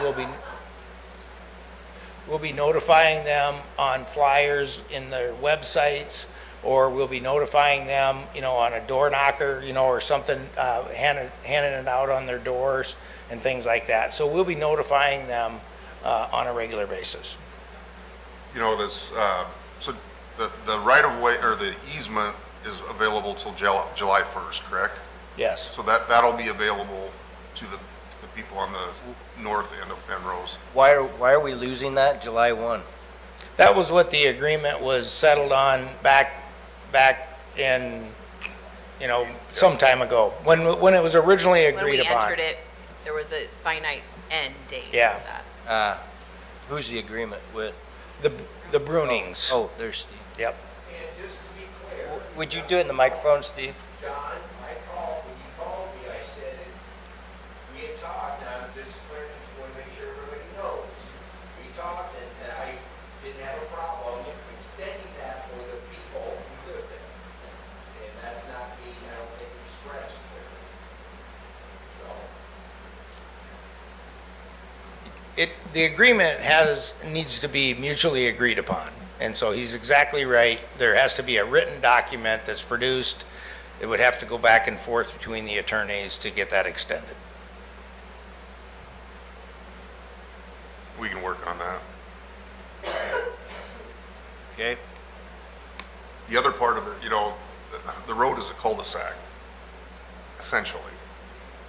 We'll be notifying them on flyers in their websites, or we'll be notifying them, on a door knocker, or something, handing it out on their doors and things like that. So we'll be notifying them on a regular basis. So the right-of-way or the easement is available till July 1st, correct? Yes. So that'll be available to the people on the north end of Penrose. Why are we losing that July 1? That was what the agreement was settled on back in, some time ago, when it was originally agreed upon. When we entered it, there was a finite end date. Yeah. For that. Who's the agreement with? The Brunings. Oh, there's Steve. Yep. And just to be clear, Would you do it in the microphone, Steve? John, when you called me, I said, we had talked, and I'm just clear, want to make sure everybody knows. We talked, and I didn't have a problem extending that for the people who live there. And that's not being, I don't think, expressed clearly. So. The agreement needs to be mutually agreed upon. And so he's exactly right. There has to be a written document that's produced. It would have to go back and forth between the attorneys to get that extended. We can work on that. Okay. The other part of the road is a cul-de-sac, essentially.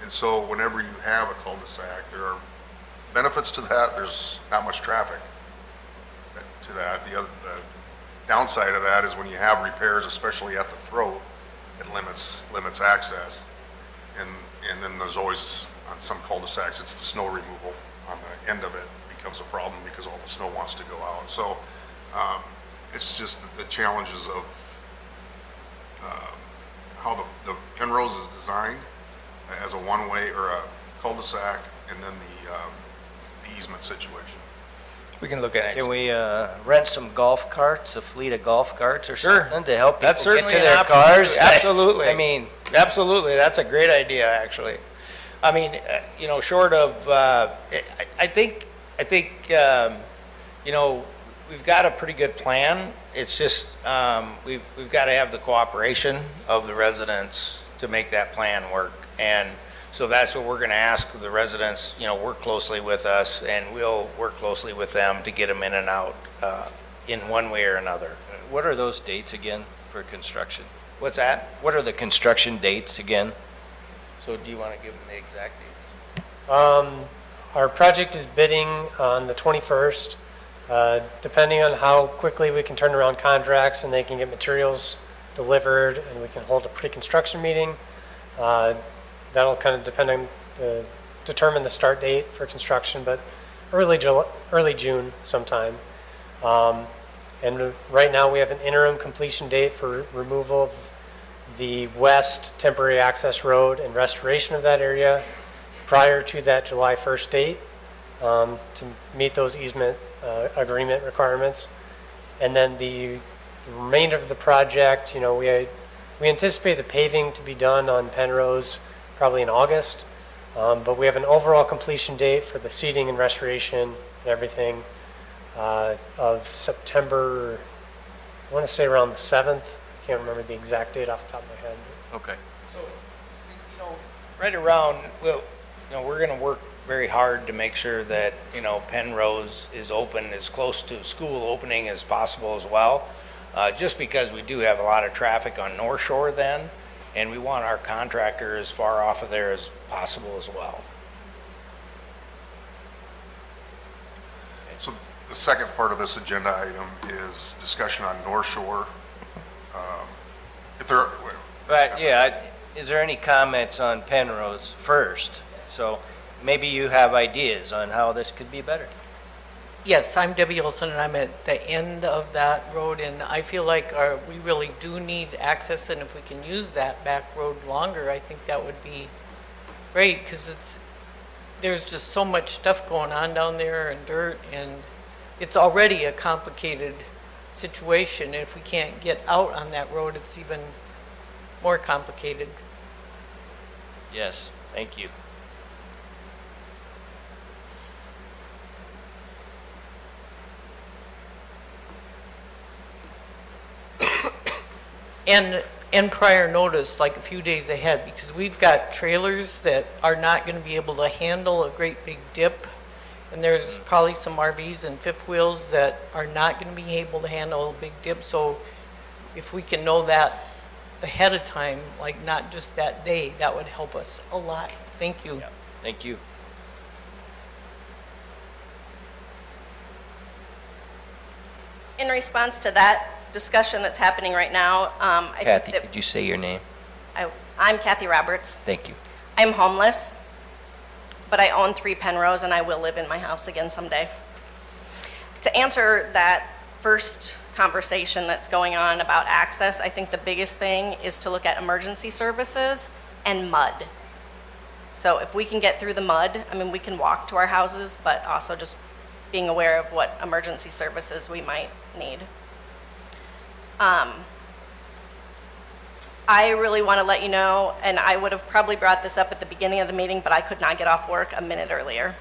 And so whenever you have a cul-de-sac, there are benefits to that. There's not much traffic to that. The downside of that is when you have repairs, especially at the throat, it limits access. And then there's always, on some cul-de-sacs, it's the snow removal on the end of it becomes a problem because all the snow wants to go out. So it's just the challenges of how the Penrose is designed as a one-way or a cul-de-sac, and then the easement situation. We can look at it. Can we rent some golf carts, a fleet of golf carts or Sure. something to help That's people get certainly to an their option. cars? Absolutely. I mean, Absolutely, that's a great idea, actually. I mean, short of, I think, we've got a pretty good plan. It's just, we've got to have the cooperation of the residents to make that plan work. And so that's what we're going to ask the residents, work closely with us, and we'll work closely with them to get them in and out in one way or another. what are those dates again for construction? What's that? What are the construction dates again? So do you want to give them the exact dates? Our project is bidding on the 21st. Depending on how quickly we can turn around contracts and they can get materials delivered and we can hold a pre-construction meeting, that'll kind of determine the start date for construction, but early June sometime. And right now we have an interim completion date for removal of the west temporary access road and restoration of that area prior to that July 1st date to meet those easement agreement requirements. And then the remainder of the project, we anticipate the paving to be done on Penrose probably in August, but we have an overall completion date for the seeding and restoration and everything of September, I want to say around the 7th. I can't remember the exact date off the top of my head. Okay. So, right around, we're going to work very hard to make sure that, Penrose is open as close to school opening as possible as well. Just because we do have a lot of traffic on North Shore then, and we want our contractor as far off of there as possible as well. So the second part of this agenda item is discussion on North Shore. If there, But yeah, is there any comments on Penrose first? So maybe you have ideas on how this could be better. Yes, I'm Debbie Olson, and I'm at the end of that road, and I feel like we really do need access, and if we can use that back road longer, I think that would be great, because there's just so much stuff going on down there, and dirt, and it's already a complicated situation, and if we can't get out on that road, it's even more complicated. Yes, thank you. And prior notice, like a few days ahead, because we've got trailers that are not going to be able to handle a great big dip, and there's probably some RVs and fifth wheels that are not going to be able to handle a big dip, so if we can know that ahead of time, like not just that day, that would help us a lot. Thank you. Yeah, thank you. In response to that discussion that's happening right now, I Kathy, think that could you say your name? I'm Kathy Roberts. Thank you. I'm homeless, but I own 3 Penrose, and I will live in my house again someday. To answer that first conversation that's going on about access, I think the biggest thing is to look at emergency services and mud. So if we can get through the mud, we can walk to our houses, but also just being aware of what emergency services we might need. I really want to let you know, and I would have probably brought this up at the beginning of the meeting, but I could not get off work a minute earlier.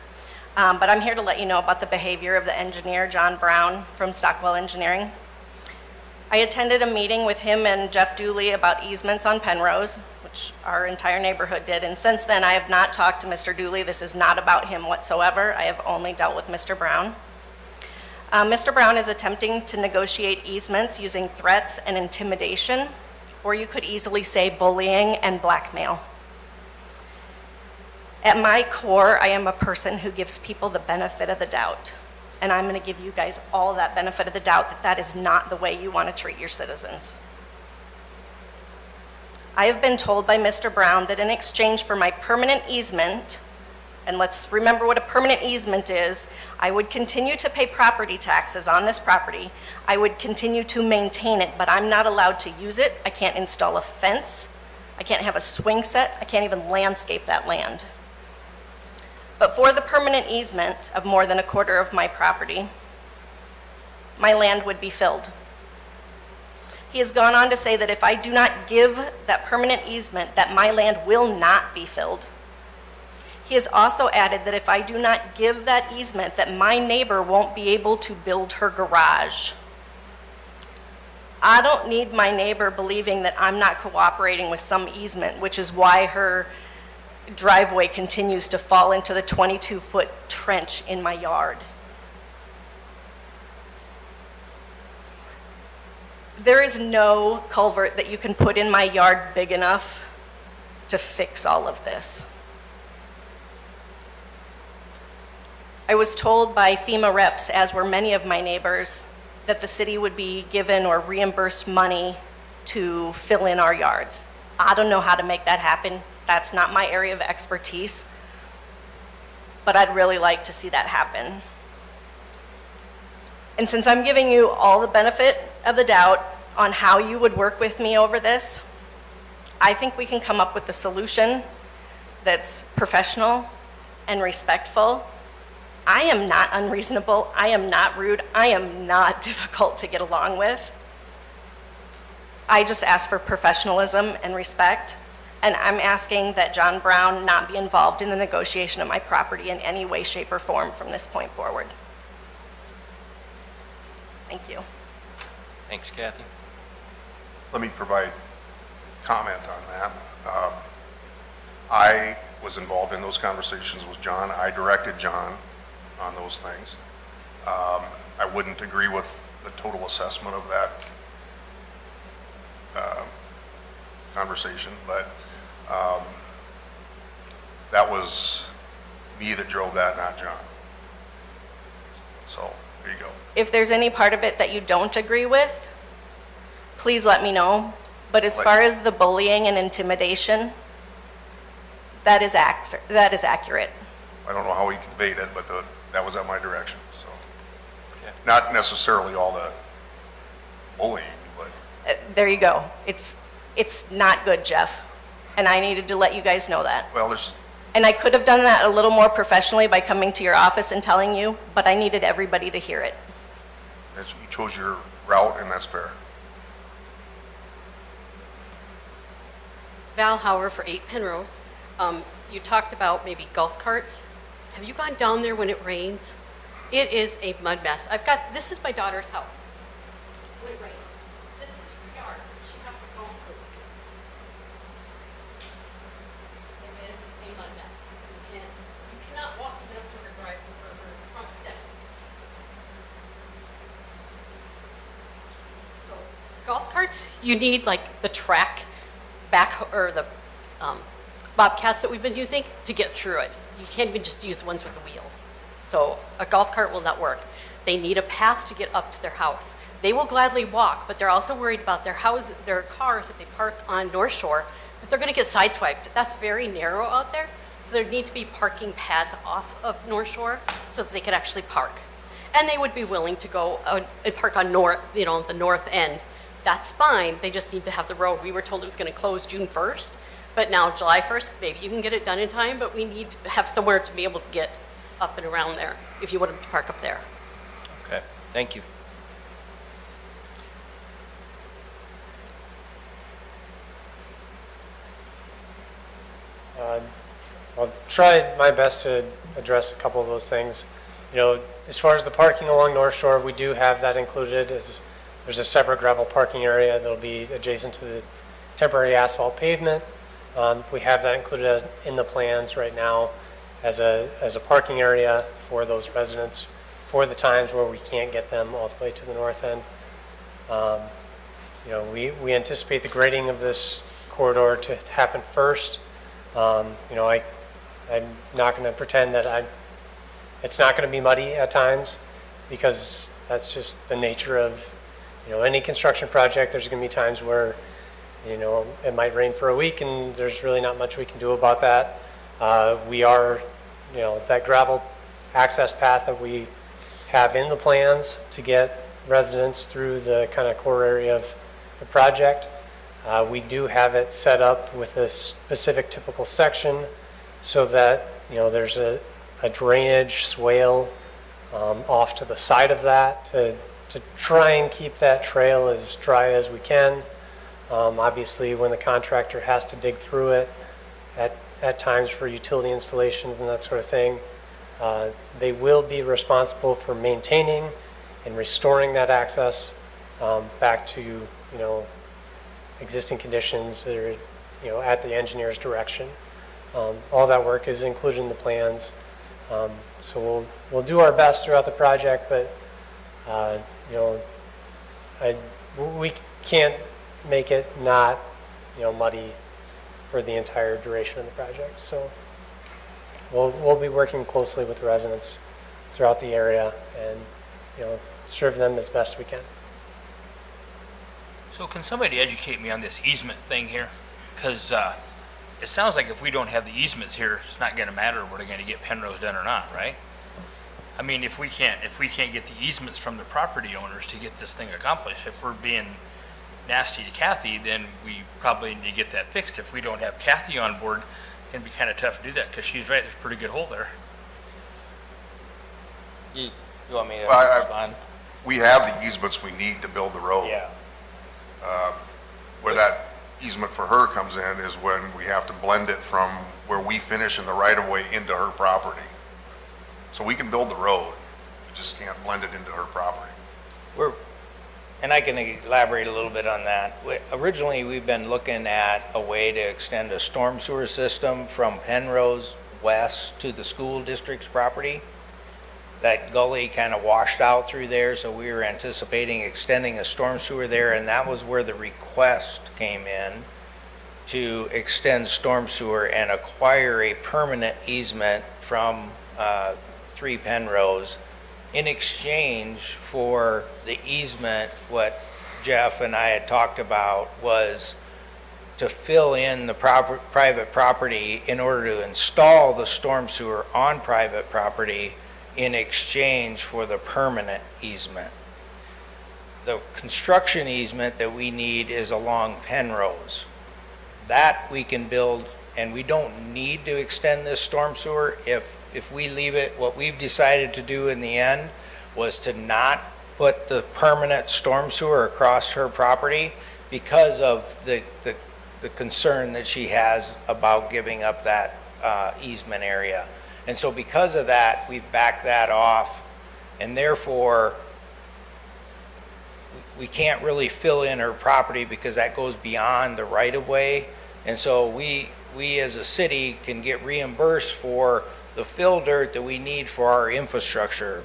But I'm here to let you know about the behavior of the engineer, John Brown from Stockwell Engineering. I attended a meeting with him and Jeff Dooley about easements on Penrose, which our entire neighborhood did, and since then I have not talked to Mr. Dooley. This is not about him whatsoever. I have only dealt with Mr. Brown. Mr. Brown is attempting to negotiate easements using threats and intimidation, or you could easily say bullying and blackmail. At my core, I am a person who gives people the benefit of the doubt, and I'm going to give you guys all that benefit of the doubt that that is not the way you want to treat your citizens. I have been told by Mr. Brown that in exchange for my permanent easement, and let's remember what a permanent easement is, I would continue to pay property taxes on this property. I would continue to maintain it, but I'm not allowed to use it. I can't install a fence. I can't have a swing set. I can't even landscape that land. But for the permanent easement of more than a quarter of my property, my land would be filled. He has gone on to say that if I do not give that permanent easement, that my land will not be filled. He has also added that if I do not give that easement, that my neighbor won't be able to build her garage. I don't need my neighbor believing that I'm not cooperating with some easement, which is why her driveway continues to fall into the 22-foot trench in my yard. There is no culvert that you can put in my yard big enough to fix all of this. I was told by FEMA reps, as were many of my neighbors, that the city would be given or reimbursed money to fill in our yards. I don't know how to make that happen. That's not my area of expertise, but I'd really like to see that happen. And since I'm giving you all the benefit of the doubt on how you would work with me over this, I think we can come up with a solution that's professional and respectful. I am not unreasonable. I am not rude. I am not difficult to get along with. I just ask for professionalism and respect, and I'm asking that John Brown not be involved in the negotiation of my property in any way, shape, or form from this point forward. Thank you. Thanks, Kathy. Let me provide comment on that. I was involved in those conversations with John. I directed John on those things. I wouldn't agree with the total assessment of that conversation, but that was me that drove that, not John. So, there you go. If there's any part of it that you don't agree with, please let me know. But as far as the bullying and intimidation, that is accurate. I don't know how he conveyed it, but that was at my direction, so. Not necessarily all the bullying, but. There you go. It's not good, Jeff. And I needed to let you guys know that. Well, And I could have done that a little more professionally by coming to your office and telling you, but I needed everybody to hear it. you chose your route, and that's fair. Val Hauer for 8 Penrose. You talked about maybe golf carts. Have you gone down there when it rains? It is a mud mess. This is my daughter's house. When it rains, this is her yard. She has to go through. It is a mud mess. You cannot walk even up to her driveway or her front steps. So golf carts, you need like the track back or the bobcats that we've been using to get through it. You can't even just use the ones with the wheels. So a golf cart will not work. They need a path to get up to their house. They will gladly walk, but they're also worried about their cars, if they park on North Shore, that they're going to get sideswiped. That's very narrow out there. So there need to be parking pads off of North Shore so that they could actually park. And they would be willing to go and park on the north end. That's fine. They just need to have the road. We were told it was going to close June 1st, but now July 1st, maybe you can get it done in time, but we need to have somewhere to be able to get up and around there if you want to park up there. Okay, thank you. I'll try my best to address a couple of those things. As far as the parking along North Shore, we do have that included. There's a separate gravel parking area that'll be adjacent to the temporary asphalt pavement. We have that included in the plans right now as a parking area for those residents for the times where we can't get them all the way to the north end. We anticipate the grading of this corridor to happen first. I'm not going to pretend that it's not going to be muddy at times, because that's just the nature of any construction project. There's going to be times where it might rain for a week and there's really not much we can do about that. We are, that gravel access path that we have in the plans to get residents through the kind of core area of the project. We do have it set up with a specific typical section so that, there's a drainage swale off to the side of that to to try and keep that trail as dry as we can. Obviously, when the contractor has to dig through it at times for utility installations and that sort of thing, they will be responsible for maintaining and restoring that access back to, you know, existing conditions that are, you know, at the engineer's direction. All that work is included in the plans. So we'll do our best throughout the project, but you know, we can't make it not, you know, muddy for the entire duration of the project. So we'll be working closely with residents throughout the area and, you know, serve them as best we can. So can somebody educate me on this easement thing here? Because it sounds like if we don't have the easements here, it's not going to matter if we're going to get Penrose done or not, right? I mean, if we can't get the easements from the property owners to get this thing accomplished, if we're being nasty to Kathy, then we probably need to get that fixed. If we don't have Kathy on board, it can be kind of tough to do that, because she's right, there's a pretty good hole there. You want me to Well, respond? We have the easements we need to build the road. Yeah. Where that easement for her comes in is when we have to blend it from where we finish in the right-of-way into her property. So we can build the road, we just can't blend it into her property. And I can elaborate a little bit on that. Originally, we've been looking at a way to extend a storm sewer system from Penrose west to the school district's property. That gully kind of washed out through there, so we were anticipating extending a storm sewer there, and that was where the request came in to extend storm sewer and acquire a permanent easement from 3 Penrose. In exchange for the easement, what Jeff and I had talked about was to fill in the private property in order to install the storm sewer on private property in exchange for the permanent easement. The construction easement that we need is along Penrose. That we can build, and we don't need to extend this storm sewer if we leave it. What we've decided to do in the end was to not put the permanent storm sewer across her property because of the concern that she has about giving up that easement area. And so because of that, we've backed that off, and therefore we can't really fill in her property because that goes beyond the right-of-way. And so we as a city can get reimbursed for the fill dirt that we need for our infrastructure,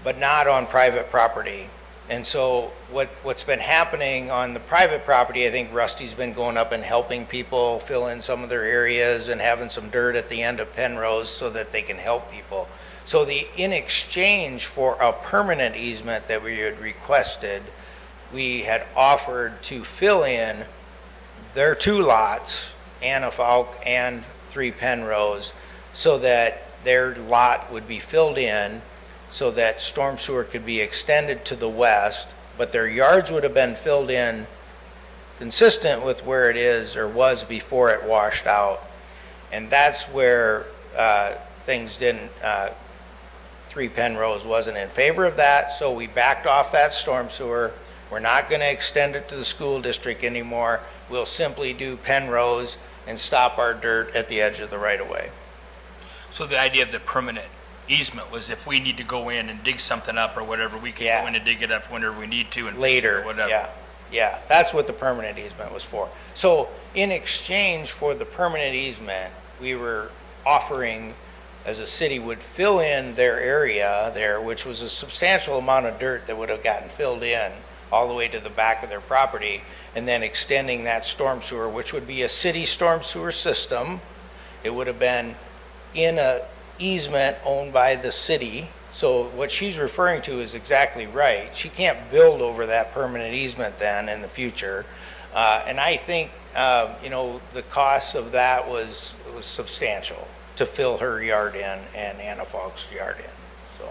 but not on private property. And so what's been happening on the private property, I think Rusty's been going up and helping people fill in some of their areas and having some dirt at the end of Penrose so that they can help people. So in exchange for a permanent easement that we had requested, we had offered to fill in their 2 lots, Anna Falk and 3 Penrose, so that their lot would be filled in so that storm sewer could be extended to the west, but their yards would have been filled in consistent with where it is or was before it washed out. And that's where things didn't, 3 Penrose wasn't in favor of that, so we backed off that storm sewer. We're not going to extend it to the school district anymore. We'll simply do Penrose and stop our dirt at the edge of the right-of-way. So the idea of the permanent easement was if we need to go in and dig something up or whatever, we can go in and dig it up whenever we need to and Later, or whatever. yeah, that's what the permanent easement was for. So in exchange for the permanent easement, we were offering, as a city would fill in their area there, which was a substantial amount of dirt that would have gotten filled in all the way to the back of their property, and then extending that storm sewer, which would be a city storm sewer system. It would have been in a easement owned by the city. So what she's referring to is exactly right. She can't build over that permanent easement then in the future. And I think, the cost of that was substantial to fill her yard in and Anna Falk's yard in, so.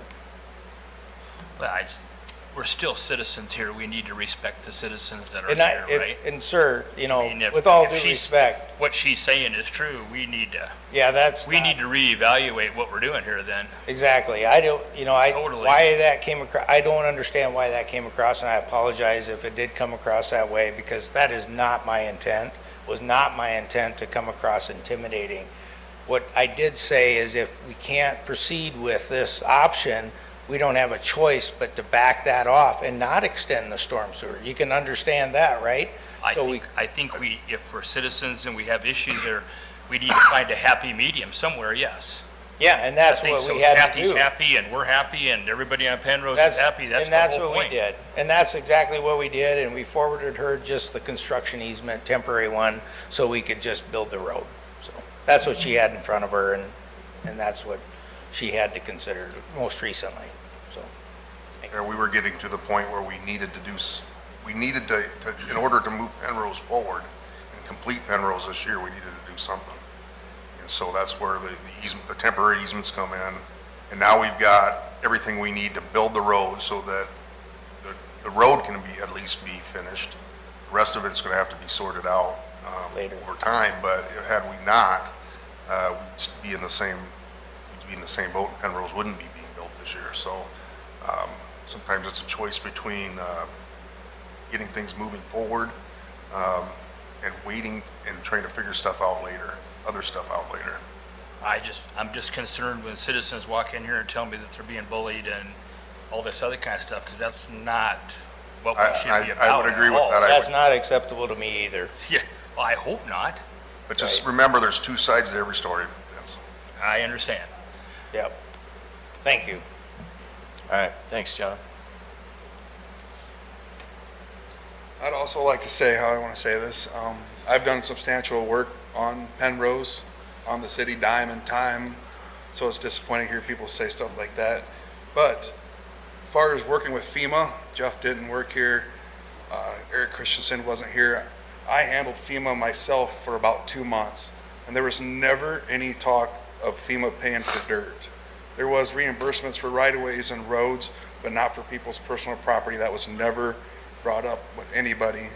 Well, we're still citizens here. We need to respect the citizens that are And here, right? and sir, you know, I mean, if- with all if due she's- respect, What she's saying is true. We need to, yeah, that's we need to reevaluate what we're doing here then. exactly. I don't, you know, Totally. why that came across, I don't understand why that came across, and I apologize if it did come across that way, because that is not my intent, was not my intent to come across intimidating. What I did say is if we can't proceed with this option, we don't have a choice but to back that off and not extend the storm sewer. You can understand that, right? I think we, if we're citizens and we have issues there, we need to find a happy medium somewhere, yes. Yeah, and that's I think what so. we had to Kathy's do. happy and we're happy and everybody on Penrose is happy. That's And the that's whole what we point. did. And that's exactly what we did, and we forwarded her just the construction easement, temporary one, so we could just build the road. So that's what she had in front of her, and that's what she had to consider most recently, so. Yeah, we were getting to the point where we needed to we needed to, in order to move Penrose forward and complete Penrose this year, we needed to do something. And so that's where the easement, the temporary easements come in. And now we've got everything we need to build the road so that the road can at least be finished. The rest of it's gonna have to be sorted out Later. over time, but had we not, we'd be in the same boat, and Penrose wouldn't be being built this year. So sometimes it's a choice between getting things moving forward and waiting and trying to figure stuff out later, other stuff out later. I'm just concerned when citizens walk in here and tell me that they're being bullied and all this other kind of stuff, because that's not what we should be about I would agree at with all. that. That's not acceptable to me either. Yeah, well, I hope not. But just remember, there's two sides to every story, Vince. I understand. Yep. Thank you. All right, thanks, John. I'd also like to say how I want to say this. I've done substantial work on Penrose, on the city dime and time, so it's disappointing to hear people say stuff like that. But as far as working with FEMA, Jeff didn't work here, Eric Christensen wasn't here. I handled FEMA myself for about 2 months, and there was never any talk of FEMA paying for dirt. There was reimbursements for right-of-ways and roads, but not for people's personal property. That was never brought up with anybody.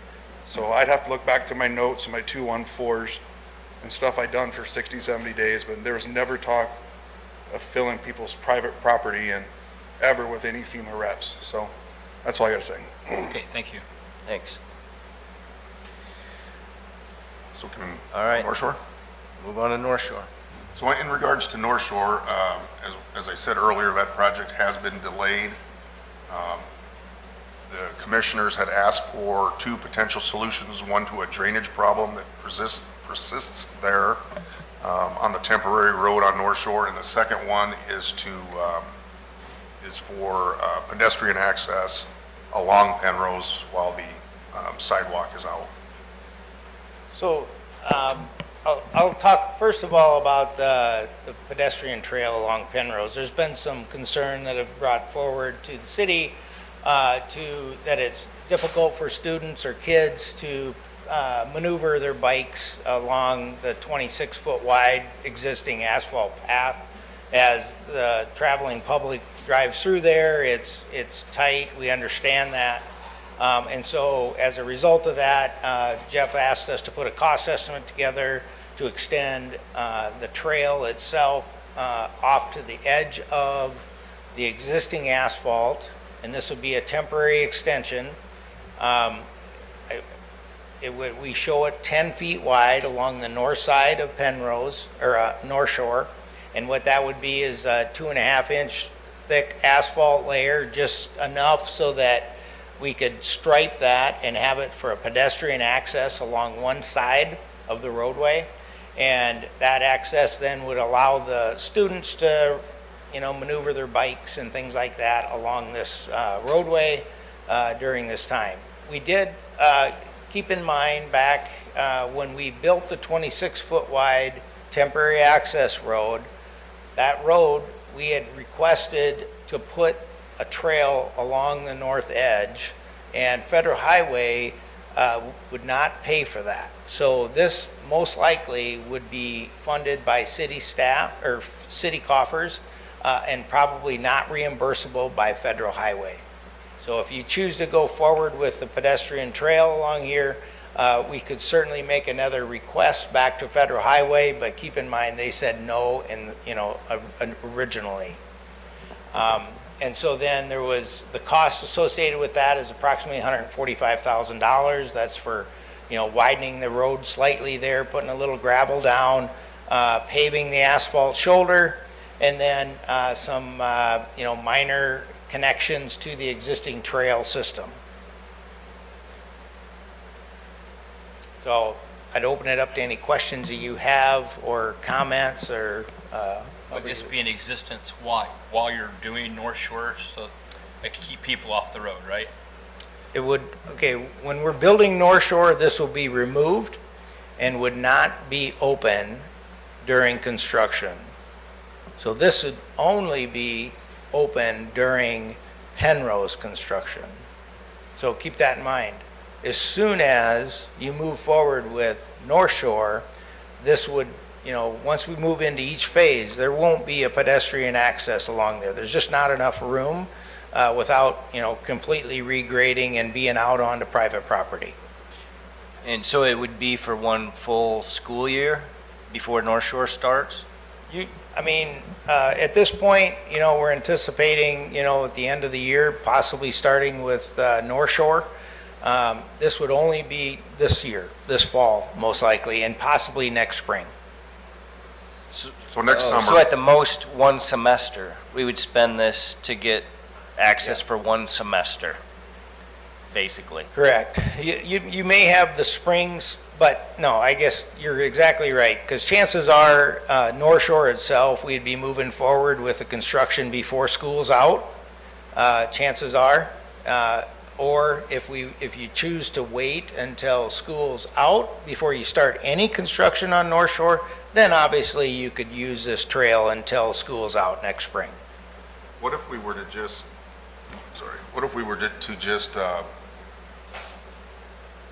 So I'd have to look back to my notes and my 214s and stuff I'd done for 60, 70 days, but there was never talk of filling people's private property and ever with any FEMA reps. So that's all I gotta say. Okay, thank you. Thanks. So can All right. North Shore? Move on to North Shore. So in regards to North Shore, as I said earlier, that project has been delayed. The commissioners had asked for two potential solutions, one to a drainage problem that persists there on the temporary road on North Shore, and the second one is for pedestrian access along Penrose while the sidewalk is out. So, I'll talk first of all about the pedestrian trail along Penrose. There's been some concern that have brought forward to the city that it's difficult for students or kids to maneuver their bikes along the 26-foot wide existing asphalt path. As the traveling public drives through there, it's tight, we understand that. And so as a result of that, Jeff asked us to put a cost estimate together to extend the trail itself off to the edge of the existing asphalt, and this would be a temporary extension. We show it 10 feet wide along the north side of Penrose, or North Shore, and what that would be is a 2.5-inch thick asphalt layer, just enough so that we could stripe that and have it for a pedestrian access along one side of the roadway. And that access then would allow the students to, maneuver their bikes and things like that along this roadway during this time. We did keep in mind back when we built the 26-foot wide temporary access road, that road, we had requested to put a trail along the north edge, and Federal Highway would not pay for that. So this most likely would be funded by city staff or city coffers and probably not reimbursable by Federal Highway. So if you choose to go forward with the pedestrian trail along here, we could certainly make another request back to Federal Highway, but keep in mind, they said no originally. And so then there was, the cost associated with that is approximately $145,000. That's for, widening the road slightly there, putting a little gravel down, paving the asphalt shoulder, and then some, minor connections to the existing trail system. So I'd open it up to any questions that you have or comments or. Would this be in existence while you're doing North Shore, so like to keep people off the road, right? It would, okay, when we're building North Shore, this will be removed and would not be open during construction. So this would only be open during Penrose construction. So keep that in mind. As soon as you move forward with North Shore, this would, once we move into each phase, there won't be a pedestrian access along there. There's just not enough room without, completely regrading and being out onto private property. And so it would be for one full school year before North Shore starts? At this point, we're anticipating, at the end of the year, possibly starting with North Shore. This would only be this year, this fall, most likely, and possibly next spring. So next summer. So at the most, one semester, we would spend this to get access for one semester, basically. Correct. You may have the springs, but no, I guess you're exactly right, because chances are, North Shore itself, we'd be moving forward with the construction before school's out, chances are. Or if you choose to wait until school's out before you start any construction on North Shore, then obviously you could use this trail until school's out next spring. What if we were to just,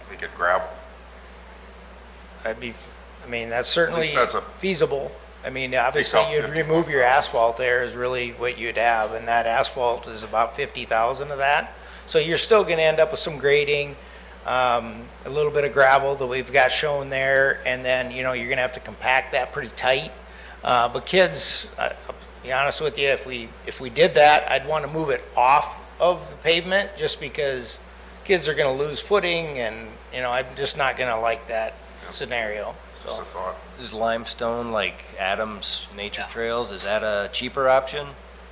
make it gravel? That's certainly feasible. Obviously you'd remove your asphalt there is really what you'd have, and that asphalt is about 50,000 of that. So you're still going to end up with some grading, a little bit of gravel that we've got shown there, and then, you're going to have to compact that pretty tight. But kids, I'll be honest with you, if we did that, I'd want to move it off of the pavement just because kids are going to lose footing, and, I'm just not going to like that scenario. Just a thought. Is limestone like Adams Nature Trails, is that a cheaper option?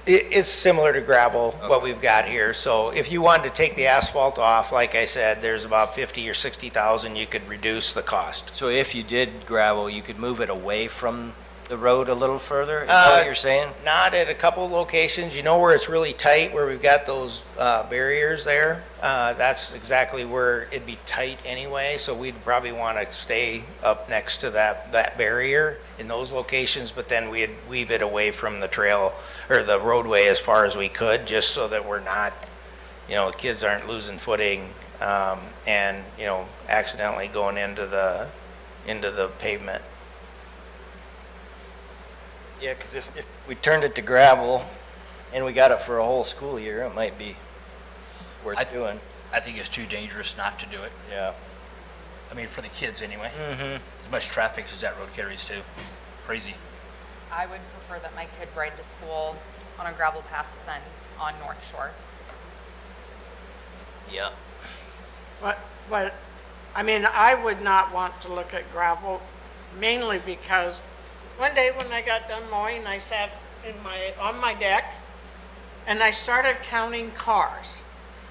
It's similar to gravel, what we've got here. So if you wanted to take the asphalt off, like I said, there's about 50 or 60,000, you could reduce the cost. So if you did gravel, you could move it away from the road a little further? Is that what you're saying? Not at a couple locations. Where it's really tight, where we've got those barriers there. That's exactly where it'd be tight anyway. So we'd probably want to stay up next to that barrier in those locations, but then we'd weave it away from the trail or the roadway as far as we could, just so that we're not, kids aren't losing footing and, accidentally going into the pavement. Yeah, because if we turned it to gravel and we got it for a whole school year, it might be worth doing. I think it's too dangerous not to do it. Yeah. For the kids anyway. Mm-hmm. As much traffic as that road carries too. Crazy. I would prefer that my kid ride to school on a gravel path than on North Shore. Yeah. But, I would not want to look at mainly because one day when I got done mowing, I sat on my deck and I started counting cars.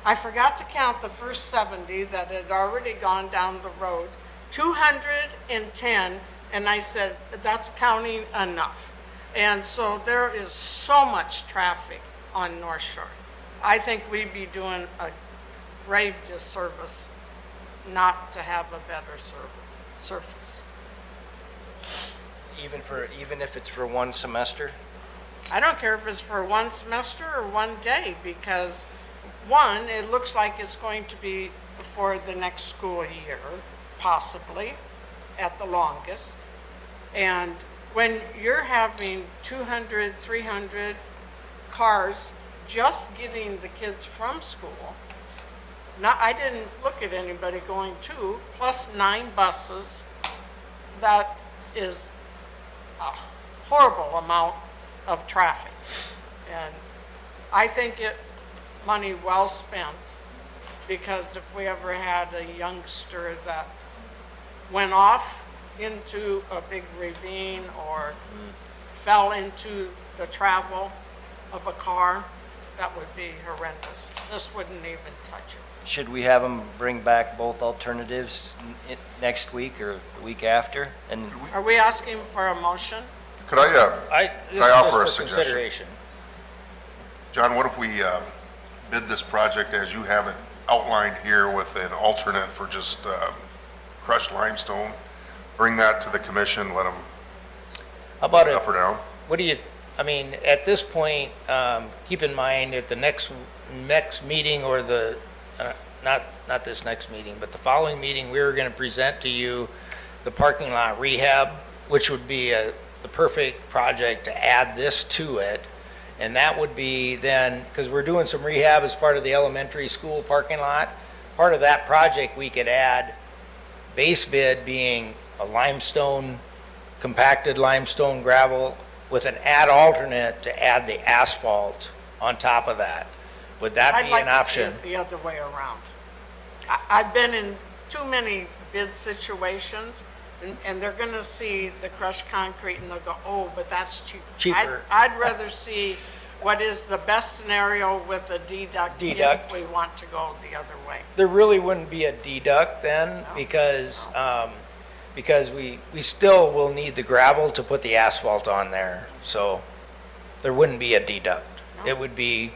I forgot to count the first 70 that had already gone down the road, 210, and I said, that's counting enough. And so there is so much traffic on North Shore. I think we'd be doing a grave disservice not to have a better surface. Even if it's for one semester? I don't care if it's for one semester or one day, because one, it looks like it's going to be for the next school year, possibly, at the longest. And when you're having 200, 300 cars just getting the kids from school, I didn't look at anybody going to, plus 9 buses, that is a horrible amount of traffic. And I think money well spent, because if we ever had a youngster that went off into a big ravine or fell into the travel of a car, that would be horrendous. This wouldn't even touch it. Should we have them bring back both alternatives next week or the week after? And Are we asking for a motion? Could I offer a suggestion? Consideration. John, what if we bid this project as you have it outlined here with an alternate for just crushed limestone? Bring that to the commission, let them How about up or down? what do you, I mean, at this point, keep in mind at the next meeting or the, not this next meeting, but the following meeting, we were going to present to you the parking lot rehab, which would be the perfect project to add this to it. And that would be then, because we're doing some rehab as part of the elementary school parking lot, part of that project we could add, base bid being a limestone, compacted limestone gravel with an add alternate to add the asphalt on top of that. Would that be an option? I'd like to see it the other way around. I've been in too many bid situations, and they're gonna see the crushed concrete and they'll go, oh, but that's cheaper. Cheaper. I'd rather see what is the best scenario with a deduct if we want to go the other way. There really wouldn't be a deduct then, because we still will need the gravel to put the asphalt on there. So there wouldn't be a deduct. It would be,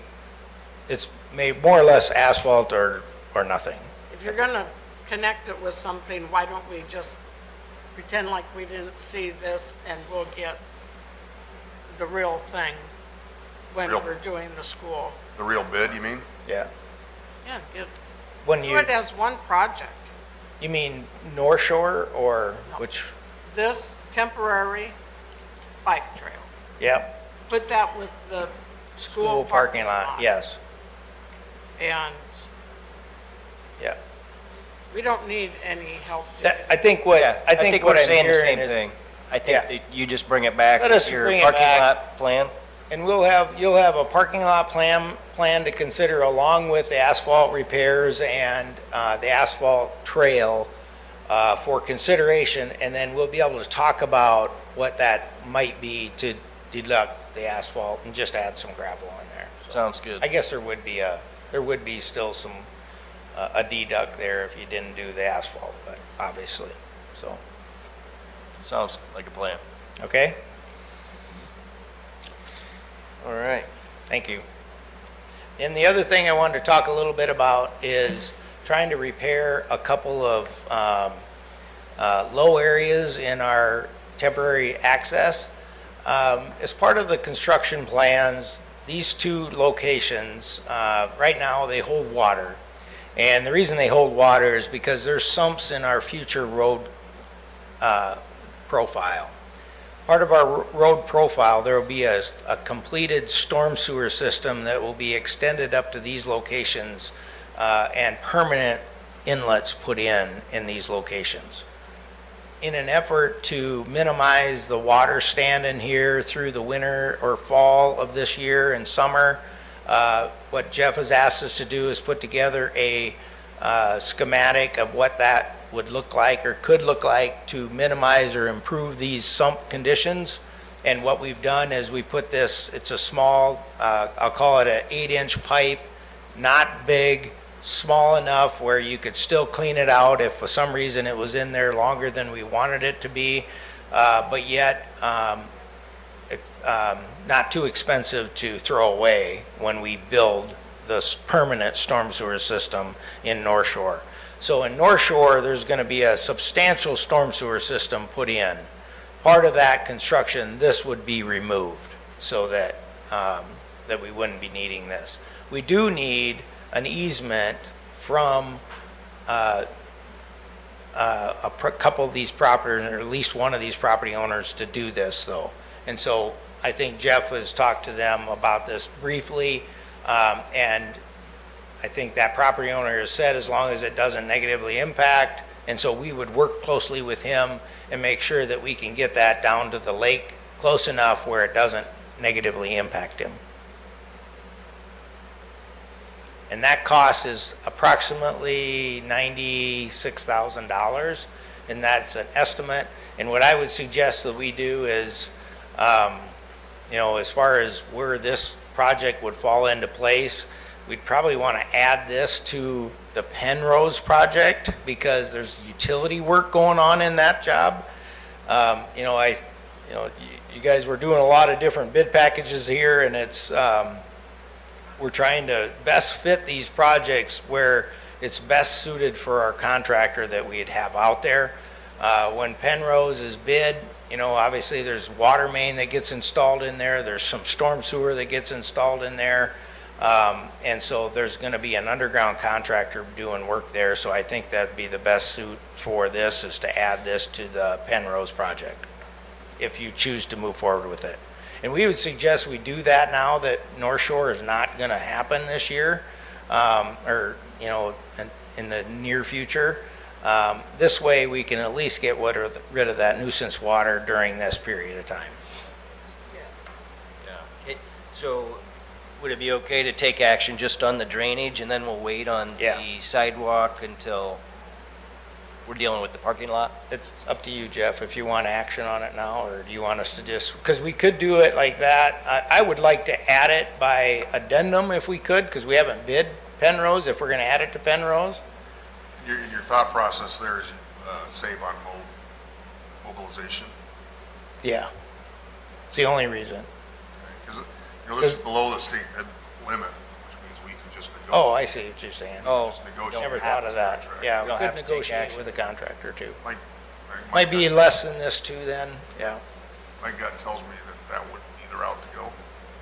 it's more or less asphalt or nothing. If you're gonna connect it with something, why don't we just pretend like we didn't see this and we'll get the real thing when we're doing the school. The real bid, you mean? Yeah. Yeah, When do it as one project. You mean North Shore or which? This temporary bike trail. Yep. Put that with the school parking lot, yes. And Yeah. we don't need any help to I think what, I think what we're I'm saying the hearing same is- thing. I think Yeah. that you just bring it back Let with us your bring it parking back. lot plan. And you'll have a parking lot plan to consider along with the asphalt repairs and the asphalt trail for consideration, and then we'll be able to talk about what that might be to deduct the asphalt and just add some gravel on there. So Sounds good. I guess there would be still some a deduct there if you didn't do the asphalt, but obviously, so. Sounds like a plan. Okay? All right. Thank you. And the other thing I wanted to talk a little bit about is trying to repair a couple of low areas in our temporary access. As part of the construction plans, these 2 locations, right now, they hold water. And the reason they hold water is because there's sumps in our future road profile. Part of our road profile, there will be a completed storm sewer system that will be extended up to these locations and permanent inlets put in these locations. In an effort to minimize the water standing here through the winter or fall of this year and summer, what Jeff has asked us to do is put together a schematic of what that would look like or could look like to minimize or improve these sump conditions. And what we've done is we put this, it's a small, I'll call it an 8-inch pipe, not big, small enough where you could still clean it out if for some reason it was in there longer than we wanted it to be, but yet not too expensive to throw away when we build this permanent storm sewer system in North Shore. So in North Shore, there's going to be a substantial storm sewer system put in. Part of that construction, this would be removed so that that we wouldn't be needing this. We do need an easement from a couple of these properties, or at least one of these property owners, to do this though. And so I think Jeff has talked to them about this briefly. And I think that property owner has said as long as it doesn't negatively impact, and so we would work closely with him and make sure that we can get that down to the lake close enough where it doesn't negatively impact him. And that cost is approximately $96,000, and that's an estimate. And what I would suggest that we do is, as far as where this project would fall into place, we'd probably want to add this to the Penrose project because there's utility work going on in that job. You guys were doing a lot of different bid packages here, and it's, we're trying to best fit these projects where it's best suited for our contractor that we'd have out there. When Penrose is bid, obviously there's water main that gets installed in there. There's some storm sewer that gets installed in there. And so there's going to be an underground contractor doing work there. So I think that'd be the best suit for this is to add this to the Penrose project, if you choose to move forward with it. And we would suggest we do that now that North Shore is not going to happen this year, in the near future. This way we can at least get rid of that nuisance water during this period of time. Yeah. So would it be okay to take action just on the drainage and then we'll wait on the sidewalk until we're dealing with the parking lot? It's up to you, Jeff, if you want action on it now, or do you want us to just, because we could do it like that. I would like to add it by addendum if we could, because we haven't bid Penrose, if we're going to add it to Penrose. Your thought process there is save on mobilization. Yeah. It's the only reason. Because this is below the state bid limit, which means we can just negotiate. Oh, I see what you're saying. Just negotiate. Never thought of that. Contract. Yeah, You we don't could have to take negotiate action. with the contractor too. Might Be less than this too then, yeah. My gut tells me that would be the route to go.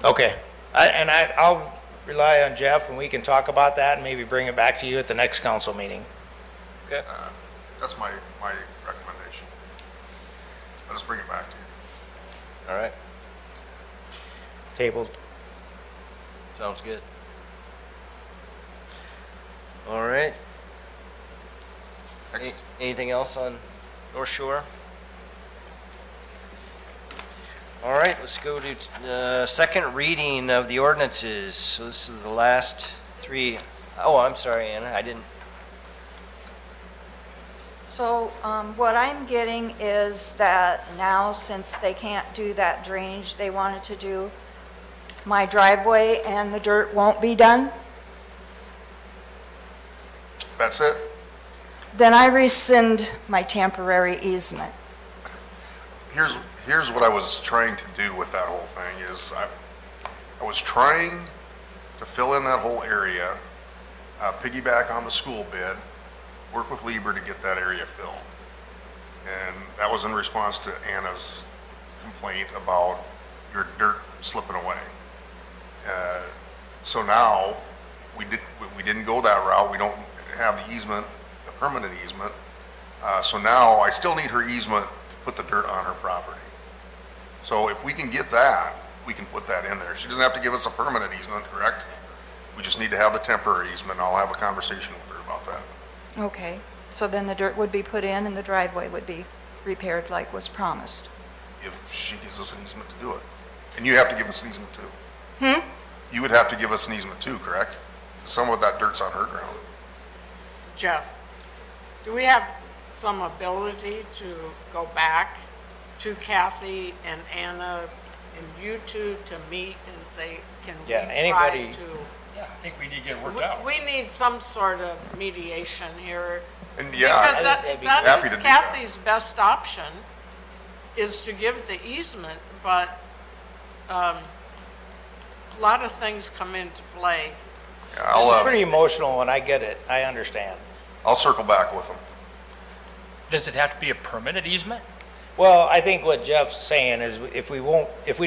Okay. I'll rely on Jeff and we can talk about that and maybe bring it back to you at the next council meeting. Okay. That's my recommendation. Let us bring it back to you. All right. Tabled. Sounds good. All right. Next. Anything else on North Shore? All right, let's go to the second reading of the ordinances. So this is the last three. Oh, I'm sorry, Anna, I didn't. So what I'm getting is that now, since they can't do that drainage they wanted to do, my driveway and the dirt won't be done? That's it? Then I rescind my temporary easement. Here's what I was trying to do with that whole thing is I was trying to fill in that whole area, piggyback on the school bid, work with Lieber to get that area filled. And that was in response to Anna's complaint about your dirt slipping away. So now, we didn't go that route. We don't have the easement, the permanent easement. So now, I still need her easement to put the dirt on her property. So if we can get that, we can put that in there. She doesn't have to give us a permanent easement, correct? We just need to have the temporary easement, and I'll have a conversation with her about that. Okay, so then the dirt would be put in and the driveway would be repaired like was promised. If she gives us an easement to do it. And you have to give us an easement too. You would have to give us an easement too, correct? 'Cause some of that dirt's on her ground. Jeff, do we have some ability to go back to Kathy and Anna and you two to meet and say, can we Yeah, try anybody- to? Yeah, I think we need to get it worked out. We need some sort of mediation here. And Because yeah, that happy is to do that. Kathy's best option, is to give the easement, but a lot of things come into play. yeah, It's pretty emotional when I get it. I understand. I'll circle back with them. Does it have to be a permanent easement? Well, I think what Jeff's saying is if we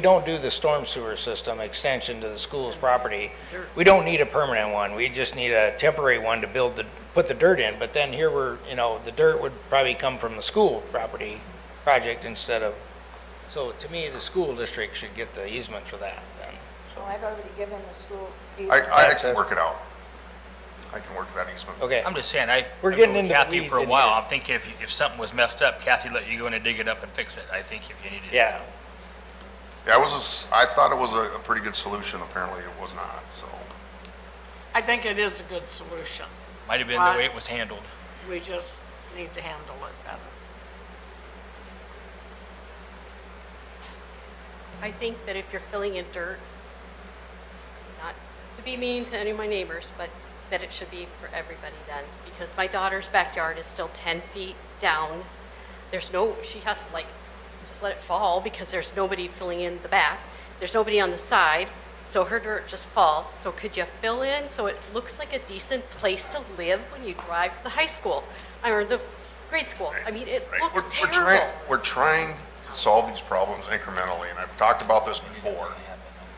don't do the storm sewer system extension to the school's property, we don't need a permanent one. We just need a temporary one to put the dirt in. But then here the dirt would probably come from the school property project instead of, so to me, the school district should get the easement for that then. Well, I've already given the school these. I can work it out. I can work that easement. Okay. I'm just saying, We're I've getting known into the Kathy weeds for a in while. here. I'm thinking if something was messed up, Kathy let you go in and dig it up and fix it. I think if you needed. Yeah. Yeah, I thought it was a pretty good solution. Apparently it was not, so. I think it is a good solution. Might have been the way it was handled. We just need to handle it better. I think that if you're filling in dirt, not to be mean to any of my neighbors, but that it should be for everybody then, because my daughter's backyard is still 10 feet down. There's no, she has to like, just let it fall because there's nobody filling in the back. There's nobody on the side, so her dirt just falls. So could you fill in so it looks like a decent place to live when you drive to the high school or the grade school? I mean, it looks terrible. We're trying to solve these problems incrementally, and I've talked about this before,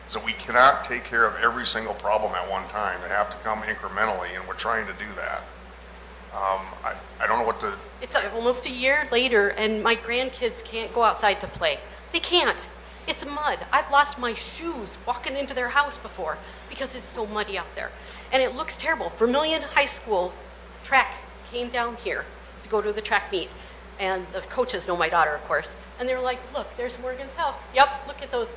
is that we cannot take care of every single problem at one time. They have to come incrementally, and we're trying to do that. I don't know what to, It's almost a year later, and my grandkids can't go outside to play. They can't. It's mud. I've lost my shoes walking into their house before because it's so muddy out there. And it looks terrible. Vermillion High School track came down here to go to the track meet. And the coaches know my daughter, of course. And they were like, look, there's Morgan's house. Yep, look at those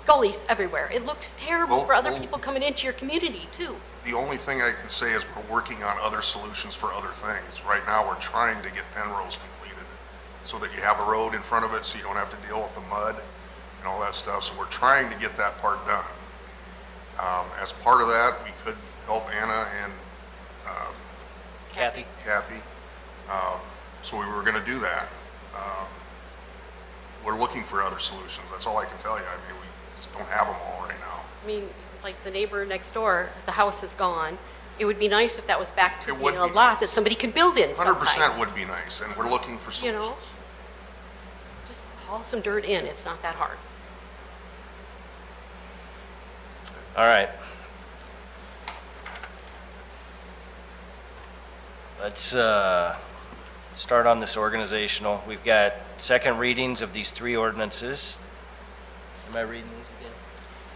gullies everywhere. It looks terrible for other people coming into your community, too. the only thing I can say is we're working on other solutions for other things. Right now, we're trying to get Penrose completed so that you have a road in front of it so you don't have to deal with the mud and all that stuff. So we're trying to get that part done. As part of that, we could help Anna and Kathy? Kathy. So we were gonna do that. We're looking for other solutions. That's all I can tell you. I mean, we just don't have them all right now. I mean, like the neighbor next door, the house is gone. It would be nice if that was back to It would being a be lot nice. that somebody could build in sometime. 100% would be nice, and we're looking for You know? solutions. Just haul some dirt in. It's not that hard. All right. Let's start on this organizational. We've got second readings of these three ordinances. Am I reading these again?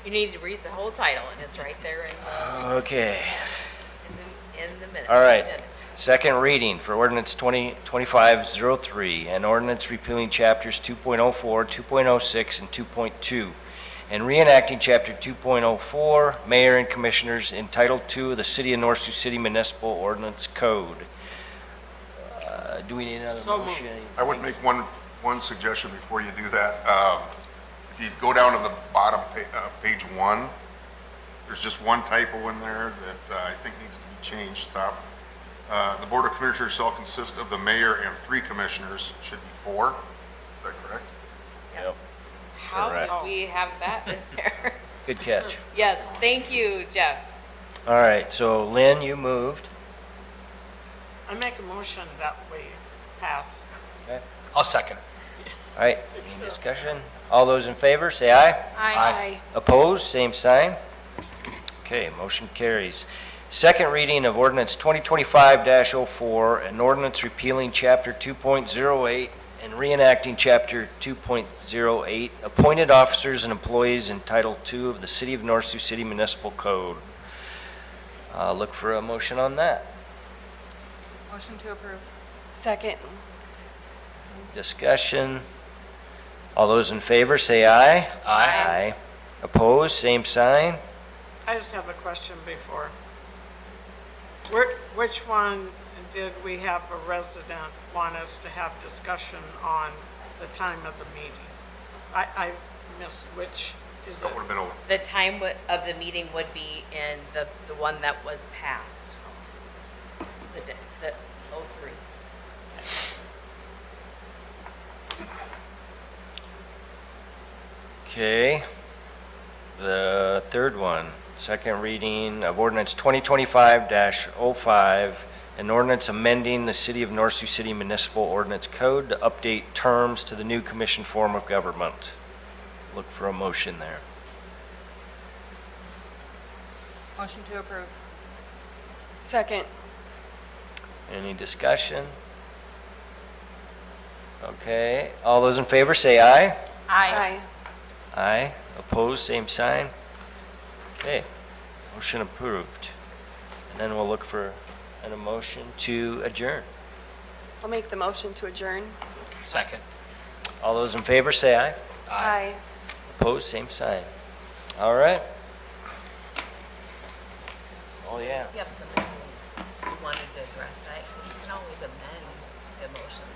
You need to read the whole title, and it's right there Okay. in the minute. All right. Second reading for ordinance 2025-03, an ordinance repealing chapters 2.04, 2.06, and 2.2, and reenacting chapter 2.04, Mayor and Commissioners in Title II of the City of North Sioux City Municipal Ordinance Code. Do we need another motion? I would make one suggestion before you do that. If you go down to the bottom page 1, there's just one typo in there that I think needs to be changed. Stop. The Board of Commissioners shall consist of the mayor and 3 commissioners, should be 4. Is that correct? Yep. How Correct. would we have that in there? Good catch. Yes, thank you, Jeff. All right, so Lynn, you moved. I make a motion that we pass. Okay. I'll second. All right, any discussion? All those in favor, say aye. Aye. Opposed, same sign. Okay, motion carries. Second reading of ordinance 2025-04, an ordinance repealing chapter 2.08 and reenacting chapter 2.08, appointed officers and employees in Title II of the City of North Sioux City Municipal Code. Look for a motion on that. Motion to approve. Second. Discussion. All those in favor, say aye. Aye. Opposed, same sign. I just have a question before. Which one did we have a resident want us to have discussion on the time of the meeting? I missed which is That it? would have been over. The time of the meeting would be in the one that was passed. The 03. Okay. The third one, second reading of ordinance 2025-05, an ordinance amending the City of North Sioux City Municipal Ordinance Code to update terms to the new commission form of government. Look for a motion there. Motion to approve. Second. Any discussion? Okay, all those in favor say aye. Aye. Aye. Opposed, same sign. Okay, motion approved. And then we'll look for a motion to adjourn. I'll make the motion to adjourn. Second. All those in favor say aye. Aye. Opposed, same sign. All right. Oh, yeah. If you have something you wanted to address, you can always amend the motion.